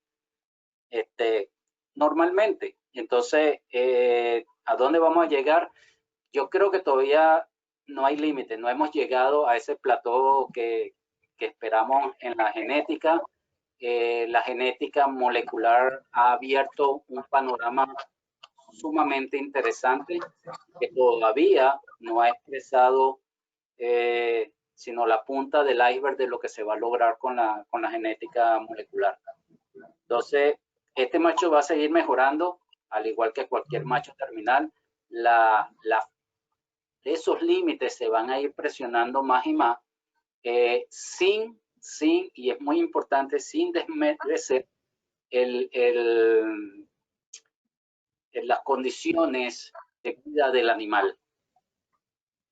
Speaker 2: normalmente. Entonces, ¿a dónde vamos a llegar? Yo creo que todavía no hay límite, no hemos llegado a ese plató que que esperamos en la genética. La genética molecular ha abierto un panorama sumamente interesante que todavía no ha expresado sino la punta del iceberg de lo que se va a lograr con la genética molecular. Entonces, este macho va a seguir mejorando, al igual que cualquier macho terminal. Esos límites se van a ir presionando más y más, sin, y es muy importante, sin desmerecer las condiciones de vida del animal.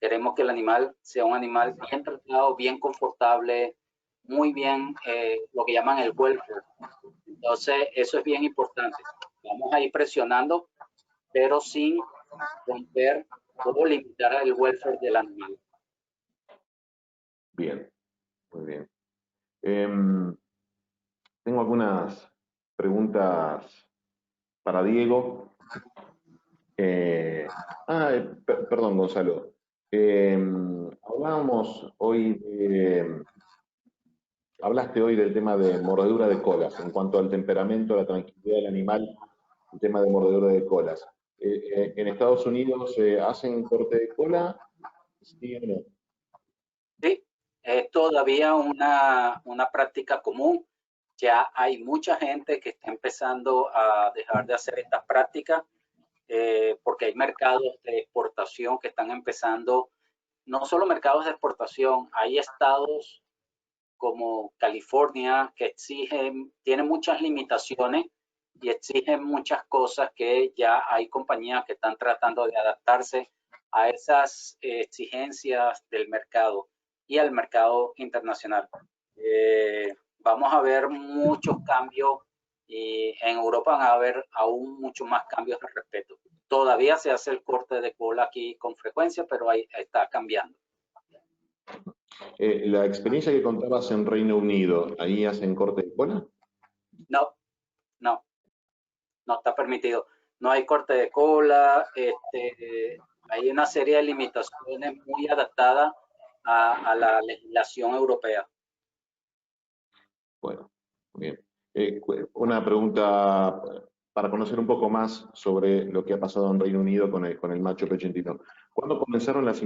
Speaker 2: Queremos que el animal sea un animal bien tratado, bien confortable, muy bien, lo que llaman el welfare. Entonces, eso es bien importante. Vamos a ir presionando, pero sin romper o limitar el welfare del animal.
Speaker 1: Bien, muy bien. Tengo algunas preguntas para Diego. Perdón, Gonzalo. Hablaste hoy del tema de mordedura de colas, en cuanto al temperamento, la tranquilidad del animal, el tema de mordedura de colas. ¿En Estados Unidos hacen corte de cola? ¿Sí o no?
Speaker 2: Sí, es todavía una práctica común. Ya hay mucha gente que está empezando a dejar de hacer estas prácticas, porque hay mercados de exportación que están empezando, no solo mercados de exportación, hay estados como California que tienen muchas limitaciones y exigen muchas cosas que ya hay compañías que están tratando de adaptarse a esas exigencias del mercado y al mercado internacional. Vamos a ver muchos cambios y en Europa van a haber aún muchos más cambios al respecto. Todavía se hace el corte de cola aquí con frecuencia, pero ahí está cambiando.
Speaker 1: La experiencia que contabas en Reino Unido, ¿ahí hacen corte de cola?
Speaker 2: No está permitido. No hay corte de cola, hay una serie de limitaciones muy adaptadas a la legislación europea.
Speaker 1: Bueno, bien. Una pregunta para conocer un poco más sobre lo que ha pasado en Reino Unido con el macho P81. ¿Cuándo comenzaron las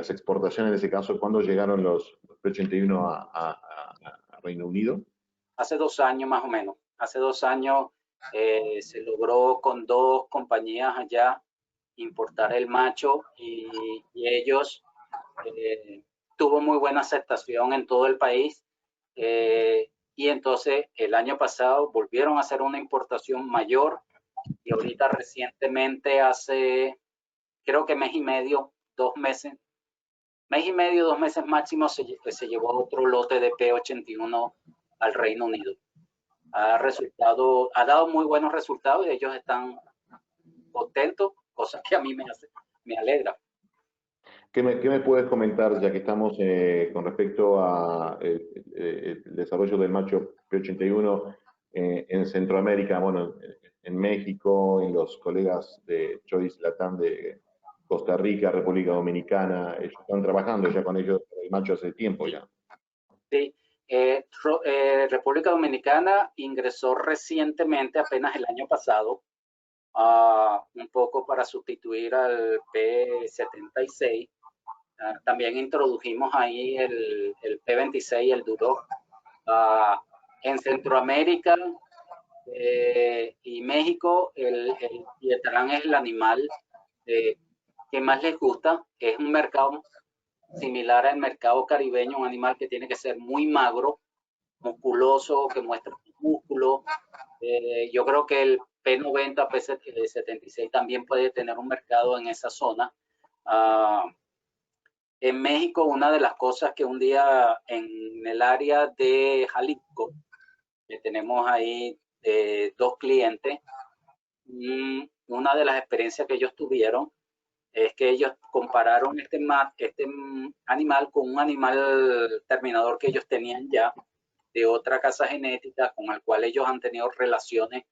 Speaker 1: exportaciones en ese caso? ¿Cuándo llegaron los P81 a Reino Unido?
Speaker 2: Hace 2 años más o menos. Hace 2 años se logró con 2 compañías allá importar el macho y ellos tuvo muy buena aceptación en todo el país. Y entonces el año pasado volvieron a hacer una importación mayor y ahorita recientemente hace creo que mes y medio, 2 meses, mes y medio, 2 meses máximo se llevó otro lote de P81 al Reino Unido. Ha dado muy buenos resultados y ellos están contentos, cosa que a mí me alegra.
Speaker 1: ¿Qué me puedes comentar, ya que estamos con respecto a el desarrollo del macho P81 en Centroamérica, bueno, en México, en los colegas de Choice Latam de Costa Rica, República Dominicana, ellos están trabajando ya con ellos, el macho hace tiempo ya?
Speaker 2: Sí, República Dominicana ingresó recientemente, apenas el año pasado, un poco para sustituir al P76. También introdujimos ahí el P26 y el Duroc. En Centroamérica y México, el Pietrán es el animal que más les gusta. Es un mercado similar al mercado caribeño, un animal que tiene que ser muy magro, musculoso, que muestra músculo. Yo creo que el P90, P76 también puede tener un mercado en esa zona. En México, una de las cosas que un día en el área de Jalisco, que tenemos ahí 2 clientes, una de las experiencias que ellos tuvieron es que ellos compararon este animal con un animal terminador que ellos tenían ya de otra casa genética con el cual ellos han tenido relaciones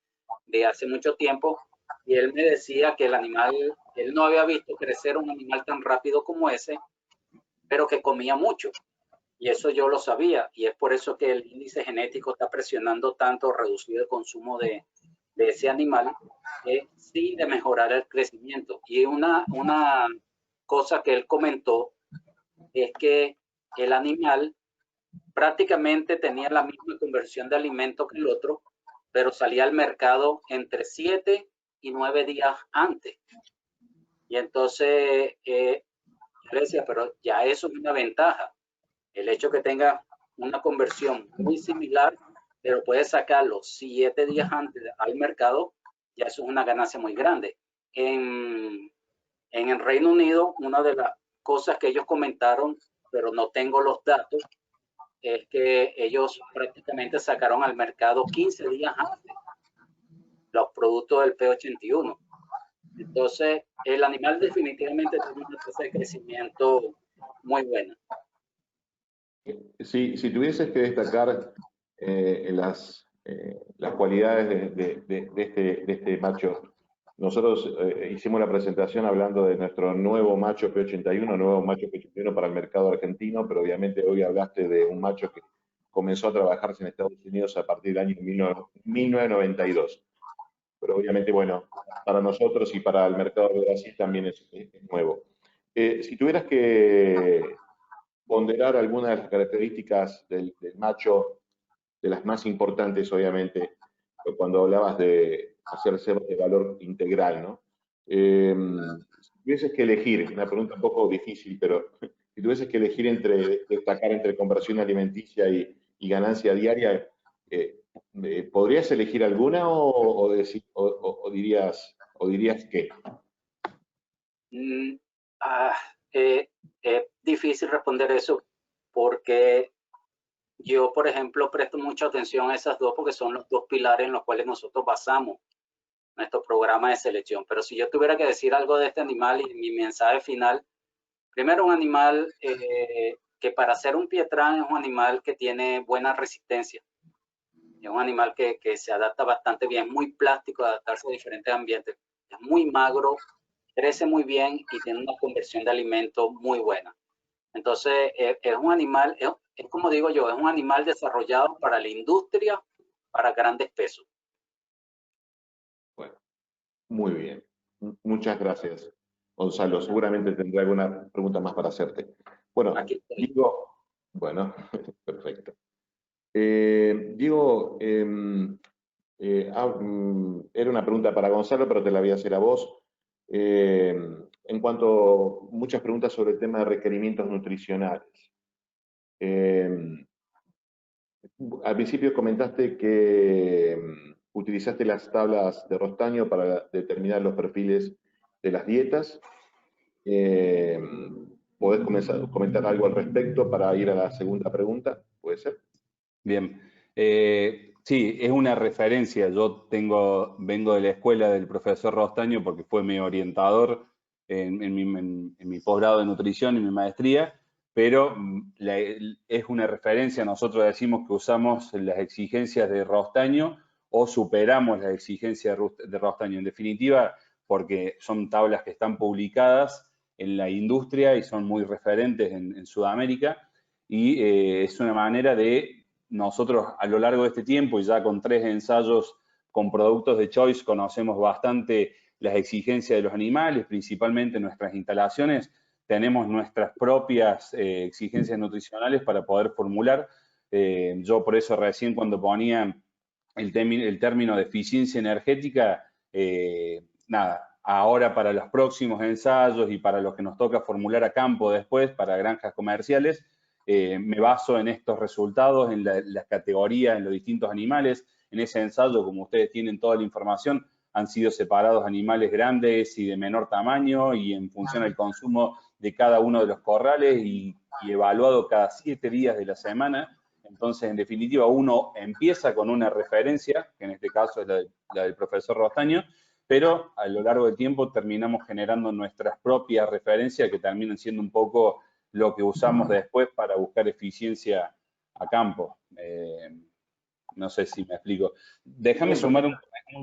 Speaker 2: de hace mucho tiempo, y él me decía que el animal, él no había visto crecer un animal tan rápido como ese, pero que comía mucho. Y eso yo lo sabía, y es por eso que el índice genético está presionando tanto reducir el consumo de ese animal, sin de mejorar el crecimiento. Y una cosa que él comentó es que el animal prácticamente tenía la misma conversión de alimento que el otro, pero salía al mercado entre 7 y 9 días antes. Y entonces yo le decía, pero ya eso es una ventaja. El hecho que tenga una conversión muy similar, pero puedes sacarlo 7 días antes al mercado, ya eso es una ganancia muy grande. En el Reino Unido, una de las cosas que ellos comentaron, pero no tengo los datos, es que ellos prácticamente sacaron al mercado 15 días antes los productos del P81. Entonces, el animal definitivamente tiene una tasa de crecimiento muy buena.
Speaker 1: Si tuvieses que destacar las cualidades de este macho, nosotros hicimos la presentación hablando de nuestro nuevo macho P81, nuevo macho P81 para el mercado argentino, pero obviamente hoy hablaste de un macho que comenzó a trabajarse en Estados Unidos a partir del año 1992. Pero obviamente, bueno, para nosotros y para el mercado de Brasil también es nuevo. Si tuvieras que ponderar algunas de las características del macho, de las más importantes, obviamente, cuando hablabas de hacer cerdos de valor integral, ¿no? Si tuvieses que elegir, una pregunta un poco difícil, pero si tuvieses que elegir destacar entre conversión alimenticia y ganancia diaria, ¿podrías elegir alguna o dirías qué?
Speaker 2: Es difícil responder eso porque yo, por ejemplo, presto mucha atención a esas dos porque son los dos pilares en los cuales nosotros basamos nuestro programa de selección. Pero si yo tuviera que decir algo de este animal y mi mensaje final, primero un animal que para ser un pietrán es un animal que tiene buena resistencia. Es un animal que se adapta bastante bien, muy plástico, adaptarse a diferentes ambientes. Es muy magro, crece muy bien y tiene una conversión de alimento muy buena. Entonces, es un animal, es como digo yo, es un animal desarrollado para la industria, para grandes pesos.
Speaker 1: Bueno, muy bien. Muchas gracias, Gonzalo. Seguramente tendré alguna pregunta más para hacerte. Bueno, Diego, bueno, perfecto. Diego, era una pregunta para Gonzalo, pero te la voy a hacer a vos. En cuanto a muchas preguntas sobre el tema de requerimientos nutricionales. Al principio comentaste que utilizaste las tablas de Rostaño para determinar los perfiles de las dietas. ¿Podés comentar algo al respecto para ir a la segunda pregunta? ¿Puede ser?
Speaker 3: Bien. Sí, es una referencia. Yo vengo de la escuela del profesor Rostaño porque fue mi orientador en mi posgrado de nutrición y mi maestría, pero es una referencia. Nosotros decimos que usamos las exigencias de Rostaño o superamos las exigencias de Rostaño. En definitiva, porque son tablas que están publicadas en la industria y son muy referentes en Sudamérica, y es una manera de nosotros a lo largo de este tiempo y ya con 3 ensayos con productos de Choice conocemos bastante las exigencias de los animales, principalmente en nuestras instalaciones. Tenemos nuestras propias exigencias nutricionales para poder formular. Yo por eso recién cuando ponía el término de eficiencia energética, nada, ahora para los próximos ensayos y para los que nos toca formular a campo después, para granjas comerciales, me baso en estos resultados, en las categorías, en los distintos animales. En ese ensayo, como ustedes tienen toda la información, han sido separados animales grandes y de menor tamaño y en función del consumo de cada uno de los corrales y evaluado cada 7 días de la semana. Entonces, en definitiva, uno empieza con una referencia, que en este caso es la del profesor Rostaño, pero a lo largo del tiempo terminamos generando nuestras propias referencias que terminan siendo un poco lo que usamos después para buscar eficiencia a campo. No sé si me explico. Déjame sumar un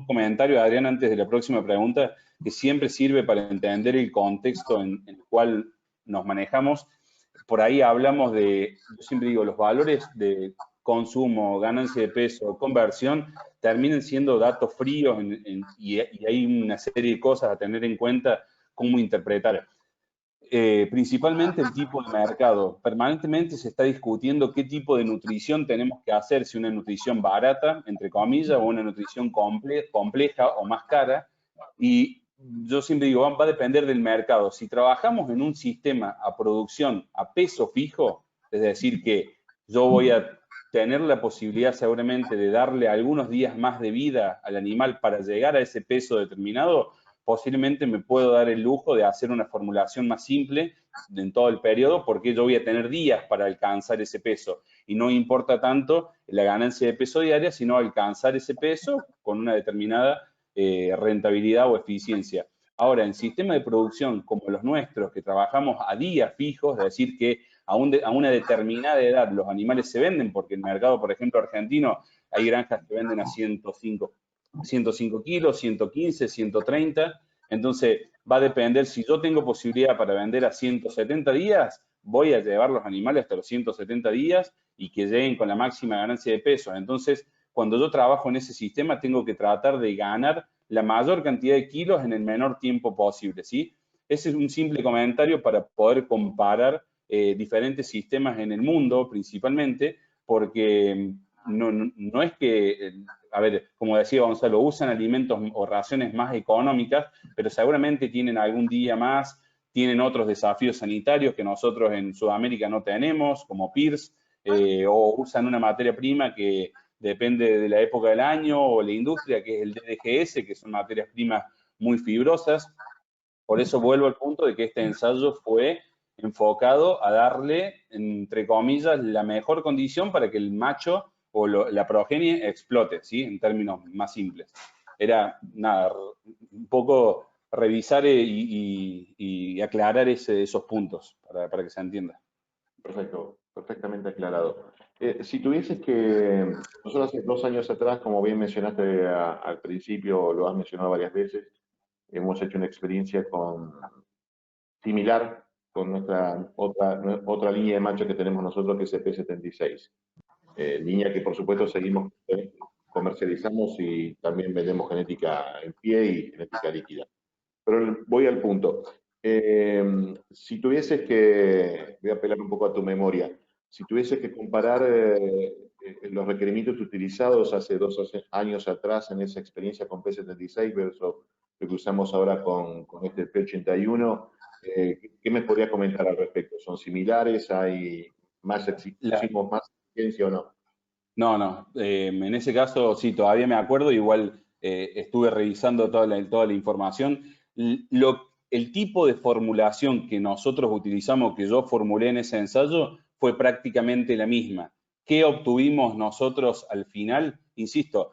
Speaker 3: comentario, Adrián, antes de la próxima pregunta, que siempre sirve para entender el contexto en el cual nos manejamos. por ahí hablamos de, yo siempre digo, los valores de consumo, ganancia de peso, conversión, terminan siendo datos fríos y hay una serie de cosas a tener en cuenta cómo interpretar. Principalmente el tipo de mercado. Permanentemente se está discutiendo qué tipo de nutrición tenemos que hacer, si una nutrición barata, entre comillas, o una nutrición compleja o más cara. Y yo siempre digo, va a depender del mercado. Si trabajamos en un sistema a producción a peso fijo, es decir, que yo voy a tener la posibilidad seguramente de darle algunos días más de vida al animal para llegar a ese peso determinado, posiblemente me puedo dar el lujo de hacer una formulación más simple en todo el periodo, porque yo voy a tener días para alcanzar ese peso. Y no importa tanto la ganancia de peso diaria, sino alcanzar ese peso con una determinada rentabilidad o eficiencia. Ahora, en sistemas de producción como los nuestros, que trabajamos a días fijos, es decir, que a una determinada edad los animales se venden, porque en el mercado, por ejemplo, argentino, hay granjas que venden a 105 kilos, 115, 130. Entonces, va a depender, si yo tengo posibilidad para vender a 170 días, voy a llevar los animales hasta los 170 días y que lleguen con la máxima ganancia de peso. Entonces, cuando yo trabajo en ese sistema, tengo que tratar de ganar la mayor cantidad de kilos en el menor tiempo posible, ¿sí? Ese es un simple comentario para poder comparar diferentes sistemas en el mundo, principalmente, porque no es que, a ver, como decía Gonzalo, usan alimentos o raciones más económicas, pero seguramente tienen algún día más, tienen otros desafíos sanitarios que nosotros en Sudamérica no tenemos, como PIRS, o usan una materia prima que depende de la época del año o la industria, que es el DDGS, que son materias primas muy fibrosas. Por eso vuelvo al punto de que este ensayo fue enfocado a darle, entre comillas, la mejor condición para que el macho o la progenie explote, ¿sí? En términos más simples. Era, nada, un poco revisar y aclarar esos puntos para que se entienda.
Speaker 1: Perfecto, perfectamente aclarado. Si tuvieses que, nosotros hace 2 años atrás, como bien mencionaste al principio, lo has mencionado varias veces, hemos hecho una experiencia similar con nuestra otra línea de macho que tenemos nosotros, que es el P76. Línea que por supuesto seguimos, comercializamos y también vendemos genética en pie y genética líquida. Pero voy al punto. Si tuvieses que, voy a apelar un poco a tu memoria, si tuvieses que comparar los requerimientos utilizados hace 2 años atrás en esa experiencia con P76 versus lo que usamos ahora con este P81, ¿qué me podrías comentar al respecto? ¿Son similares? ¿Hay más exigencia o no?
Speaker 3: No. En ese caso, sí, todavía me acuerdo. Igual estuve revisando toda la información. El tipo de formulación que nosotros utilizamos, que yo formulé en ese ensayo, fue prácticamente la misma. ¿Qué obtuvimos nosotros al final? Insisto,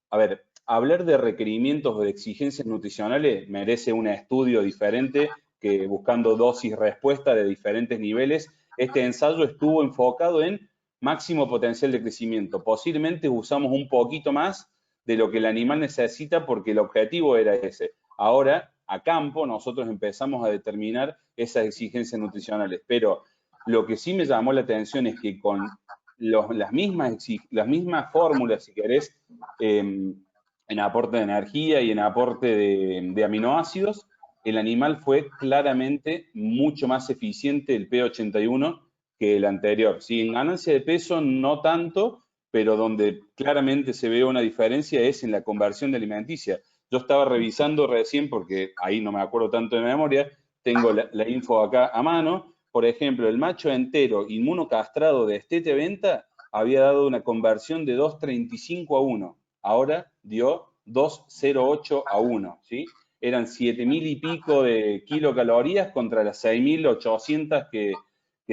Speaker 3: a ver, hablar de requerimientos o de exigencias nutricionales merece un estudio diferente que buscando dosis-respuesta de diferentes niveles. Este ensayo estuvo enfocado en máximo potencial de crecimiento. Posiblemente usamos un poquito más de lo que el animal necesita porque el objetivo era ese. Ahora, a campo, nosotros empezamos a determinar esas exigencias nutricionales. Pero lo que sí me llamó la atención es que con las mismas fórmulas, si querés, en aporte de energía y en aporte de aminoácidos, el animal fue claramente mucho más eficiente el P81 que el anterior. Sí, en ganancia de peso no tanto, pero donde claramente se ve una diferencia es en la conversión de alimenticia. Yo estaba revisando recién, porque ahí no me acuerdo tanto de memoria, tengo la info acá a mano. Por ejemplo, el macho entero inmunocastrado de Estete Venta había dado una conversión de 2,35 a 1. Ahora dio 2,08 a 1, ¿sí? Eran 7.000 y pico de kilocalorías contra las 6.800 que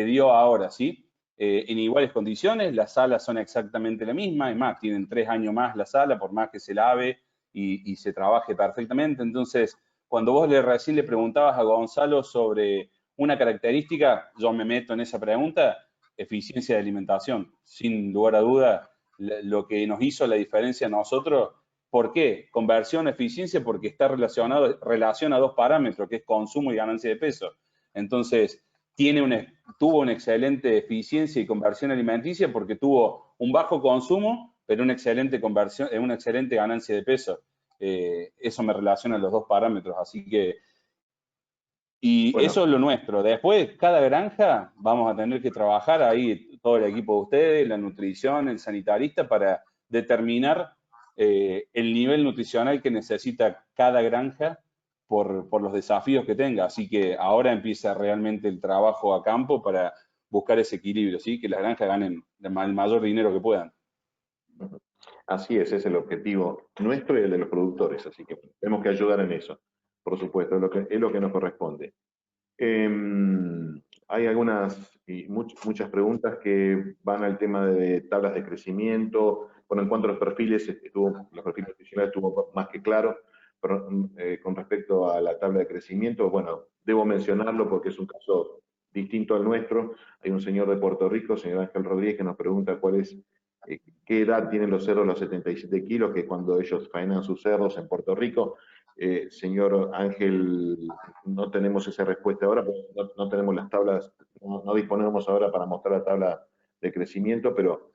Speaker 3: dio ahora, ¿sí? En iguales condiciones, las salas son exactamente la misma, es más, tienen 3 años más la sala, por más que se lave y se trabaje perfectamente. Entonces, cuando vos recién le preguntabas a Gonzalo sobre una característica, yo me meto en esa pregunta, eficiencia de alimentación. Sin lugar a duda, lo que nos hizo la diferencia a nosotros, ¿por qué? Conversión, eficiencia, porque está relaciona 2 parámetros, que es consumo y ganancia de peso. Entonces, tiene tuvo una excelente eficiencia y conversión alimenticia porque tuvo un bajo consumo, pero una excelente conversión, una excelente ganancia de peso. Eso me relaciona a los dos parámetros, así que... Y bueno, eso es lo nuestro. Después, cada granja, vamos a tener que trabajar ahí, todo el equipo de ustedes, la nutrición, el sanitarista, para determinar el nivel nutricional que necesita cada granja por los desafíos que tenga. Así que ahora empieza realmente el trabajo a campo para buscar ese equilibrio, ¿sí? Que las granjas ganen el mayor dinero que puedan.
Speaker 1: Así es el objetivo nuestro y el de los productores, así que tenemos que ayudar en eso, por supuesto, es lo que nos corresponde. Hay algunas y muchas preguntas que van al tema de tablas de crecimiento. Bueno, en cuanto a los perfiles, los perfiles nutricionales estuvo más que claro, pero con respecto a la tabla de crecimiento, bueno, debo mencionarlo porque es un caso distinto al nuestro. Hay un señor de Puerto Rico, señor Ángel Rodríguez, que nos pregunta qué edad tienen los cerdos los 77 kilos, que cuando ellos faenan sus cerdos en Puerto Rico. Señor Ángel, no tenemos esa respuesta ahora, porque no tenemos las tablas, no disponemos ahora para mostrar la tabla de crecimiento, pero,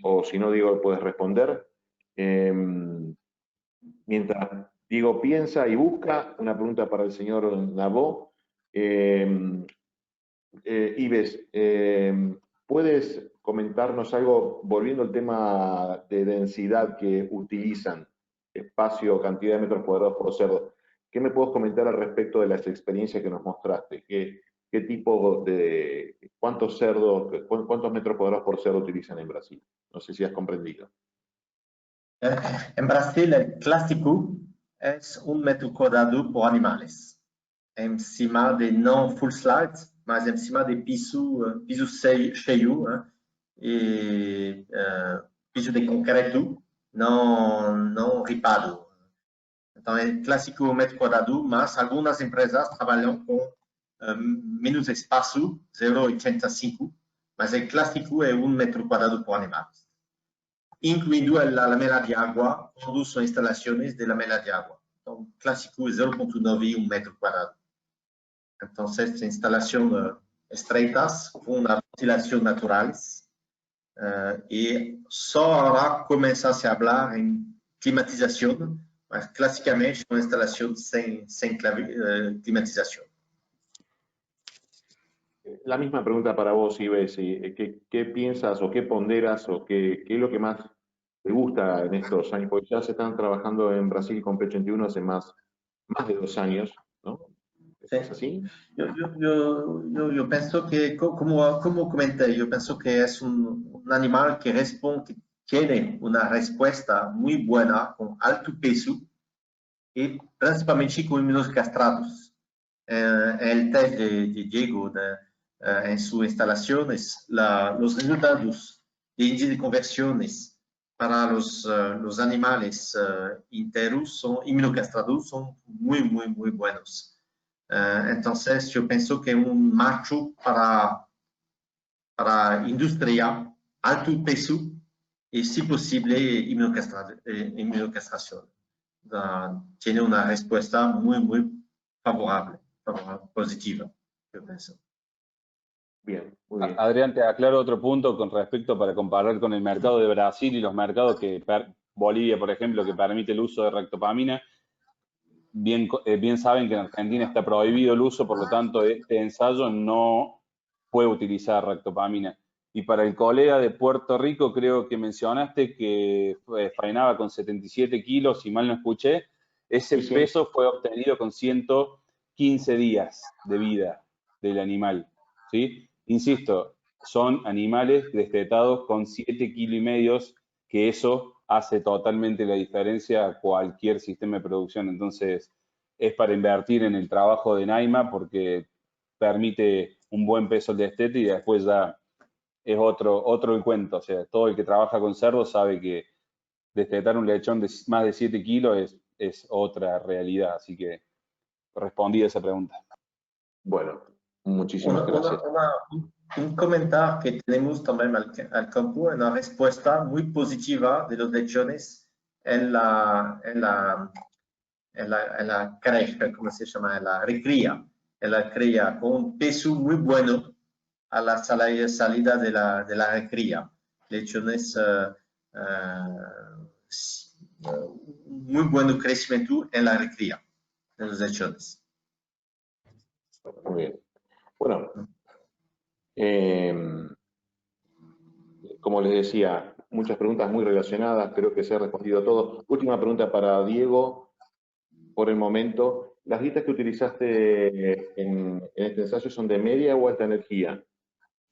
Speaker 1: o si no, Diego, puedes responder. Mientras Diego piensa y busca, una pregunta para el señor Nabó. Ives, ¿puedes comentarnos algo, volviendo al tema de densidad que utilizan, espacio, cantidad de metros cuadrados por cerdo? ¿Qué me puedes comentar al respecto de las experiencias que nos mostraste? ¿Qué tipo de, cuántos metros cuadrados por cerdo utilizan en Brasil? No sé si has comprendido.
Speaker 4: En Brasil, el clásico es 1 metro cuadrado por animales. Encima de no full slides, mas encima de piso cheio, e piso de concreto, não ripado. Então, é clássico metro quadrado, mas algumas empresas trabalham com menos espaço, 0,85, mas o clássico é 1 metro quadrado por animal. Incluindo a lamela de água, quando são instalações de lamela de água. Então, clássico é 0,91 metro quadrado. Então, estas instalações estreitas, com a ventilação naturais, e só agora começa a se falar em climatização, mas classicamente são instalações sem climatização.
Speaker 1: La misma pregunta para vos, Ives. ¿Qué piensas o qué ponderas o qué es lo que más te gusta en estos años? Porque ya se están trabajando en Brasil con P81 hace más de 2 años, ¿no? ¿Es así?
Speaker 4: Yo pienso que, como comenté, yo pienso que es un animal que responde, que tiene una respuesta muy buena con alto peso y principalmente con inmunocastrados. El test de Diego en sus instalaciones, los resultados de índice de conversiones para los animales enteros son inmunocastrados, son muy buenos. Entonces, yo pienso que un macho para industria, alto peso y, si posible, inmunocastración. Tiene una respuesta muy favorable, positiva, yo pienso.
Speaker 1: Bien, muy bien.
Speaker 3: Adrián, te aclaro otro punto con respecto para comparar con el mercado de Brasil y los mercados que Bolivia, por ejemplo, que permite el uso de ractopamina. Bien saben que en Argentina está prohibido el uso, por lo tanto, este ensayo no puede utilizar ractopamina. Y para el colega de Puerto Rico, creo que mencionaste que faenaba con 77 kilos, si mal no escuché. Ese peso fue obtenido con 115 días de vida del animal, ¿sí? Insisto, son animales destetados con 7,5 kilos, que eso hace totalmente la diferencia a cualquier sistema de producción. Entonces, es para invertir en el trabajo de Naima porque permite un buen peso al destete y después ya es otro cuento. O sea, todo el que trabaja con cerdos sabe que destetar un lechón de más de 7 kilos es otra realidad. Así que respondí a esa pregunta.
Speaker 1: Bueno, muchísimas gracias.
Speaker 4: Un comentario que tenemos también al campo, una respuesta muy positiva de los lechones en la creche, ¿cómo se llama? En la recría. en la cría, con un peso muy bueno a la salida de la recría. Lechones muy buen crecimiento en la recría de los lechones.
Speaker 1: Muy bien. Bueno, como les decía, muchas preguntas muy relacionadas, creo que se ha respondido todo. Última pregunta para Diego, por el momento. ¿Las dietas que utilizaste en este ensayo son de media o alta energía?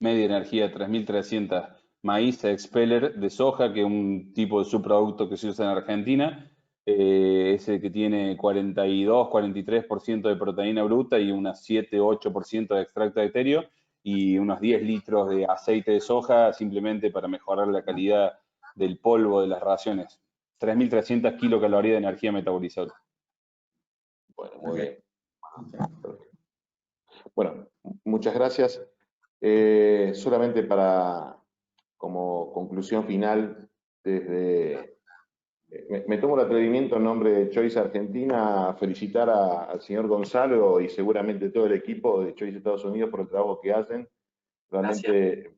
Speaker 3: Media energía, 3300. Maíz expeller de soja, que es un tipo de subproducto que se usa en Argentina. Es el que tiene 42, 43% de proteína bruta y unas 7, 8% de extracto de etéreo y unos 10 litros de aceite de soja simplemente para mejorar la calidad del polvo de las raciones. 3300 kilocalorías de energía metabolizable.
Speaker 1: Bueno, muy bien. Bueno, muchas gracias. Solamente para, como conclusión final, me tomo el atrevimiento en nombre de Choice Argentina a felicitar al señor Gonzalo y seguramente todo el equipo de Choice Estados Unidos por el trabajo que hacen. Realmente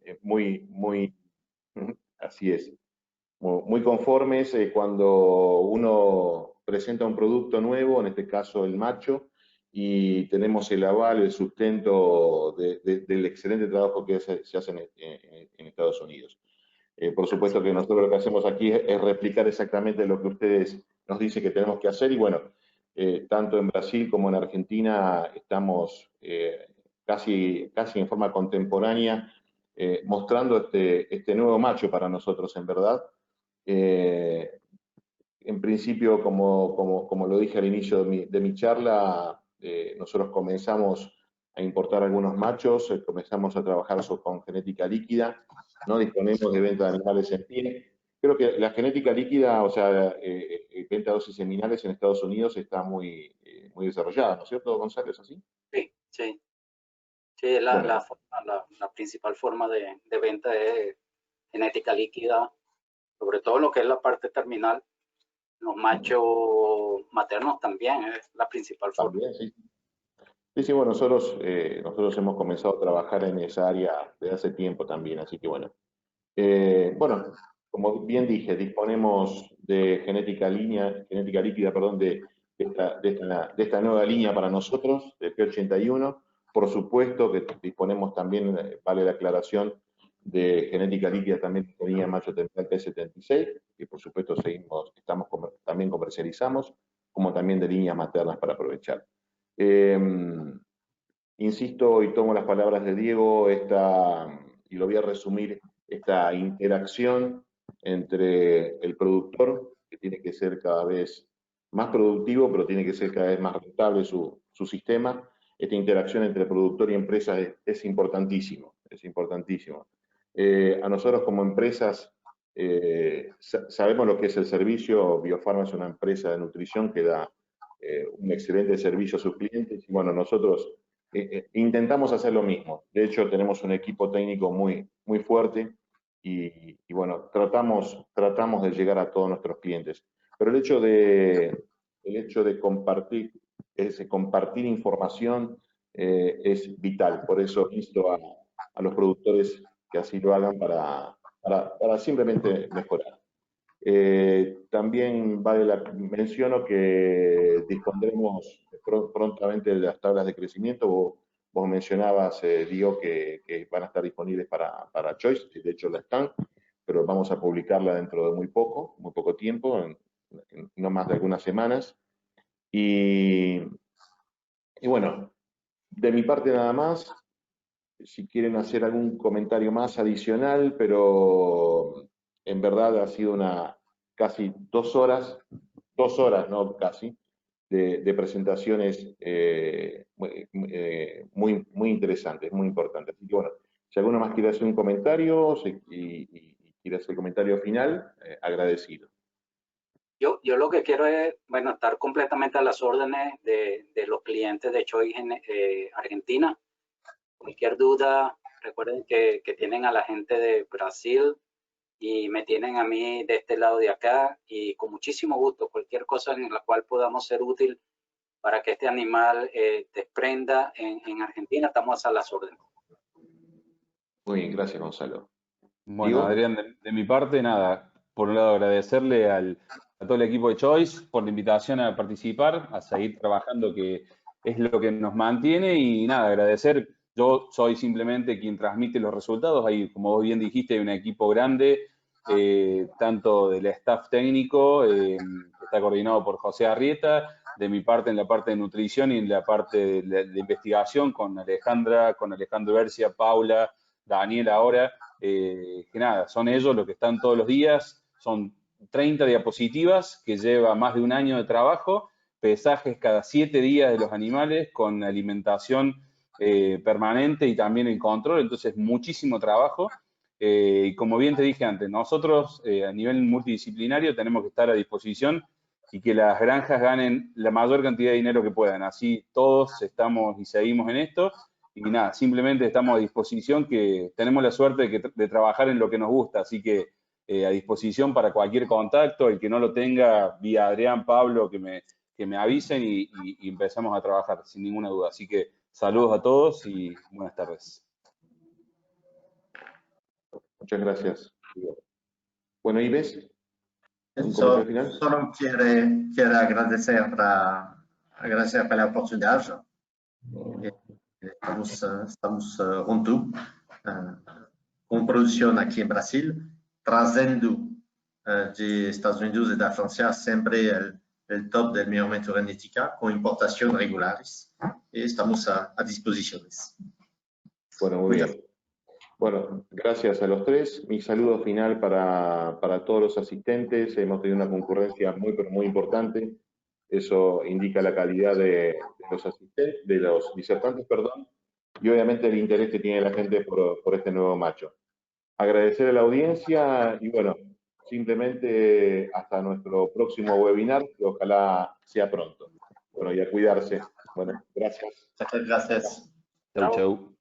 Speaker 1: así es, muy conformes cuando uno presenta un producto nuevo, en este caso el macho, y tenemos el aval, el sustento del excelente trabajo que se hace en Estados Unidos. Por supuesto que nosotros lo que hacemos aquí es replicar exactamente lo que ustedes nos dicen que tenemos que hacer y bueno, tanto en Brasil como en Argentina estamos casi en forma contemporánea mostrando este nuevo macho para nosotros, en verdad. En principio, como lo dije al inicio de mi charla, nosotros comenzamos a importar algunos machos, comenzamos a trabajar con genética líquida, no disponemos de venta de animales en pie. Creo que la genética líquida, o sea, venta de dosis seminales en Estados Unidos está muy desarrollada, ¿no es cierto, Gonzalo? ¿Es así?
Speaker 2: Sí, sí. Sí,
Speaker 1: Bueno.
Speaker 2: la principal forma de venta es genética líquida, sobre todo lo que es la parte terminal. Los machos maternos también es la principal forma.
Speaker 1: También, sí. Sí, bueno, nosotros hemos comenzado a trabajar en esa área desde hace tiempo también, así que bueno. Bueno, como bien dije, disponemos de genética líquida, perdón, de esta nueva línea para nosotros, de P81. Por supuesto que disponemos también, vale la aclaración, de genética líquida también de línea macho temporal P76, que por supuesto también comercializamos, como también de líneas maternas para aprovechar. Insisto y tomo las palabras de Diego, y lo voy a resumir, esta interacción entre el productor, que tiene que ser cada vez más productivo, pero tiene que ser cada vez más rentable su sistema. Esta interacción entre productor y empresa es importantísimo, es importantísimo. A nosotros como empresas sabemos lo que es el servicio. Biofarma es una empresa de nutrición que da un excelente servicio a sus clientes y bueno, nosotros intentamos hacer lo mismo. De hecho, tenemos un equipo técnico muy fuerte y bueno, tratamos de llegar a todos nuestros clientes. Pero el hecho de compartir información es vital. Por eso insto a los productores que así lo hagan para simplemente mejorar. También menciono que dispondremos prontamente de las tablas de crecimiento. Vos mencionabas, Diego, que van a estar disponibles para Choice, de hecho la están, pero vamos a publicarla dentro de muy poco tiempo, en no más de algunas semanas. Y bueno, de mi parte nada más. Si quieren hacer algún comentario más adicional, pero en verdad ha sido casi 2 horas, no casi, de presentaciones muy interesantes, muy importantes. Así que bueno, si alguno más quiere hacer un comentario y quiere hacer el comentario final, agradecido.
Speaker 2: Yo lo que quiero es, bueno, estar completamente a las órdenes de los clientes de Choice Argentina. Cualquier duda, recuerden que tienen a la gente de Brasil y me tienen a mí de este lado de acá y con muchísimo gusto, cualquier cosa en la cual podamos ser útil para que este animal desprenda en Argentina, estamos a las órdenes.
Speaker 1: Muy bien, gracias, Gonzalo.
Speaker 3: Bueno,
Speaker 1: Diego.
Speaker 3: Adrián, de mi parte, nada, por un lado agradecerle a todo el equipo de Choice por la invitación a participar, a seguir trabajando, que es lo que nos mantiene, y nada, agradecer. Yo soy simplemente quien transmite los resultados. Ahí, como vos bien dijiste, hay un equipo grande, tanto del staff técnico, que está coordinado por José Arrieta, de mi parte en la parte de nutrición y en la parte de investigación con Alejandra, con Alejandro Bercia, Paula, Daniel ahora, que nada, son ellos los que están todos los días. Son 30 diapositivas que lleva más de un año de trabajo, pesajes cada 7 días de los animales con alimentación permanente y también en control, entonces muchísimo trabajo. Y como bien te dije antes, nosotros a nivel multidisciplinario tenemos que estar a disposición y que las granjas ganen la mayor cantidad de dinero que puedan. Así todos estamos y seguimos en esto. Y nada, simplemente estamos a disposición, que tenemos la suerte de trabajar en lo que nos gusta, así que a disposición para cualquier contacto. El que no lo tenga, vía Adrián, Pablo, que me avisen y empezamos a trabajar sin ninguna duda. Así que saludos a todos y buenas tardes.
Speaker 1: Muchas gracias, Diego. Bueno, Ives, ¿un
Speaker 4: Solo
Speaker 1: comentario final?
Speaker 4: quiero agradecer pela oportunidade. Estamos juntos com produção aqui em Brasil, trazendo de Estados Unidos e da França sempre o top da melhoramento genética com importações regulares, e estamos a disposição.
Speaker 1: Bueno, muy bien. Bueno, gracias a los tres. Mi saludo final para todos los asistentes. Hemos tenido una concurrencia muy, pero muy importante. Eso indica la calidad de los asistentes, de los disertantes, perdón, y obviamente el interés que tiene la gente por este nuevo macho. Agradecer a la audiencia y bueno, simplemente hasta nuestro próximo webinar, que ojalá sea pronto. Bueno, y a cuidarse. Bueno, gracias.
Speaker 4: Muchas gracias.
Speaker 3: Chau, chau.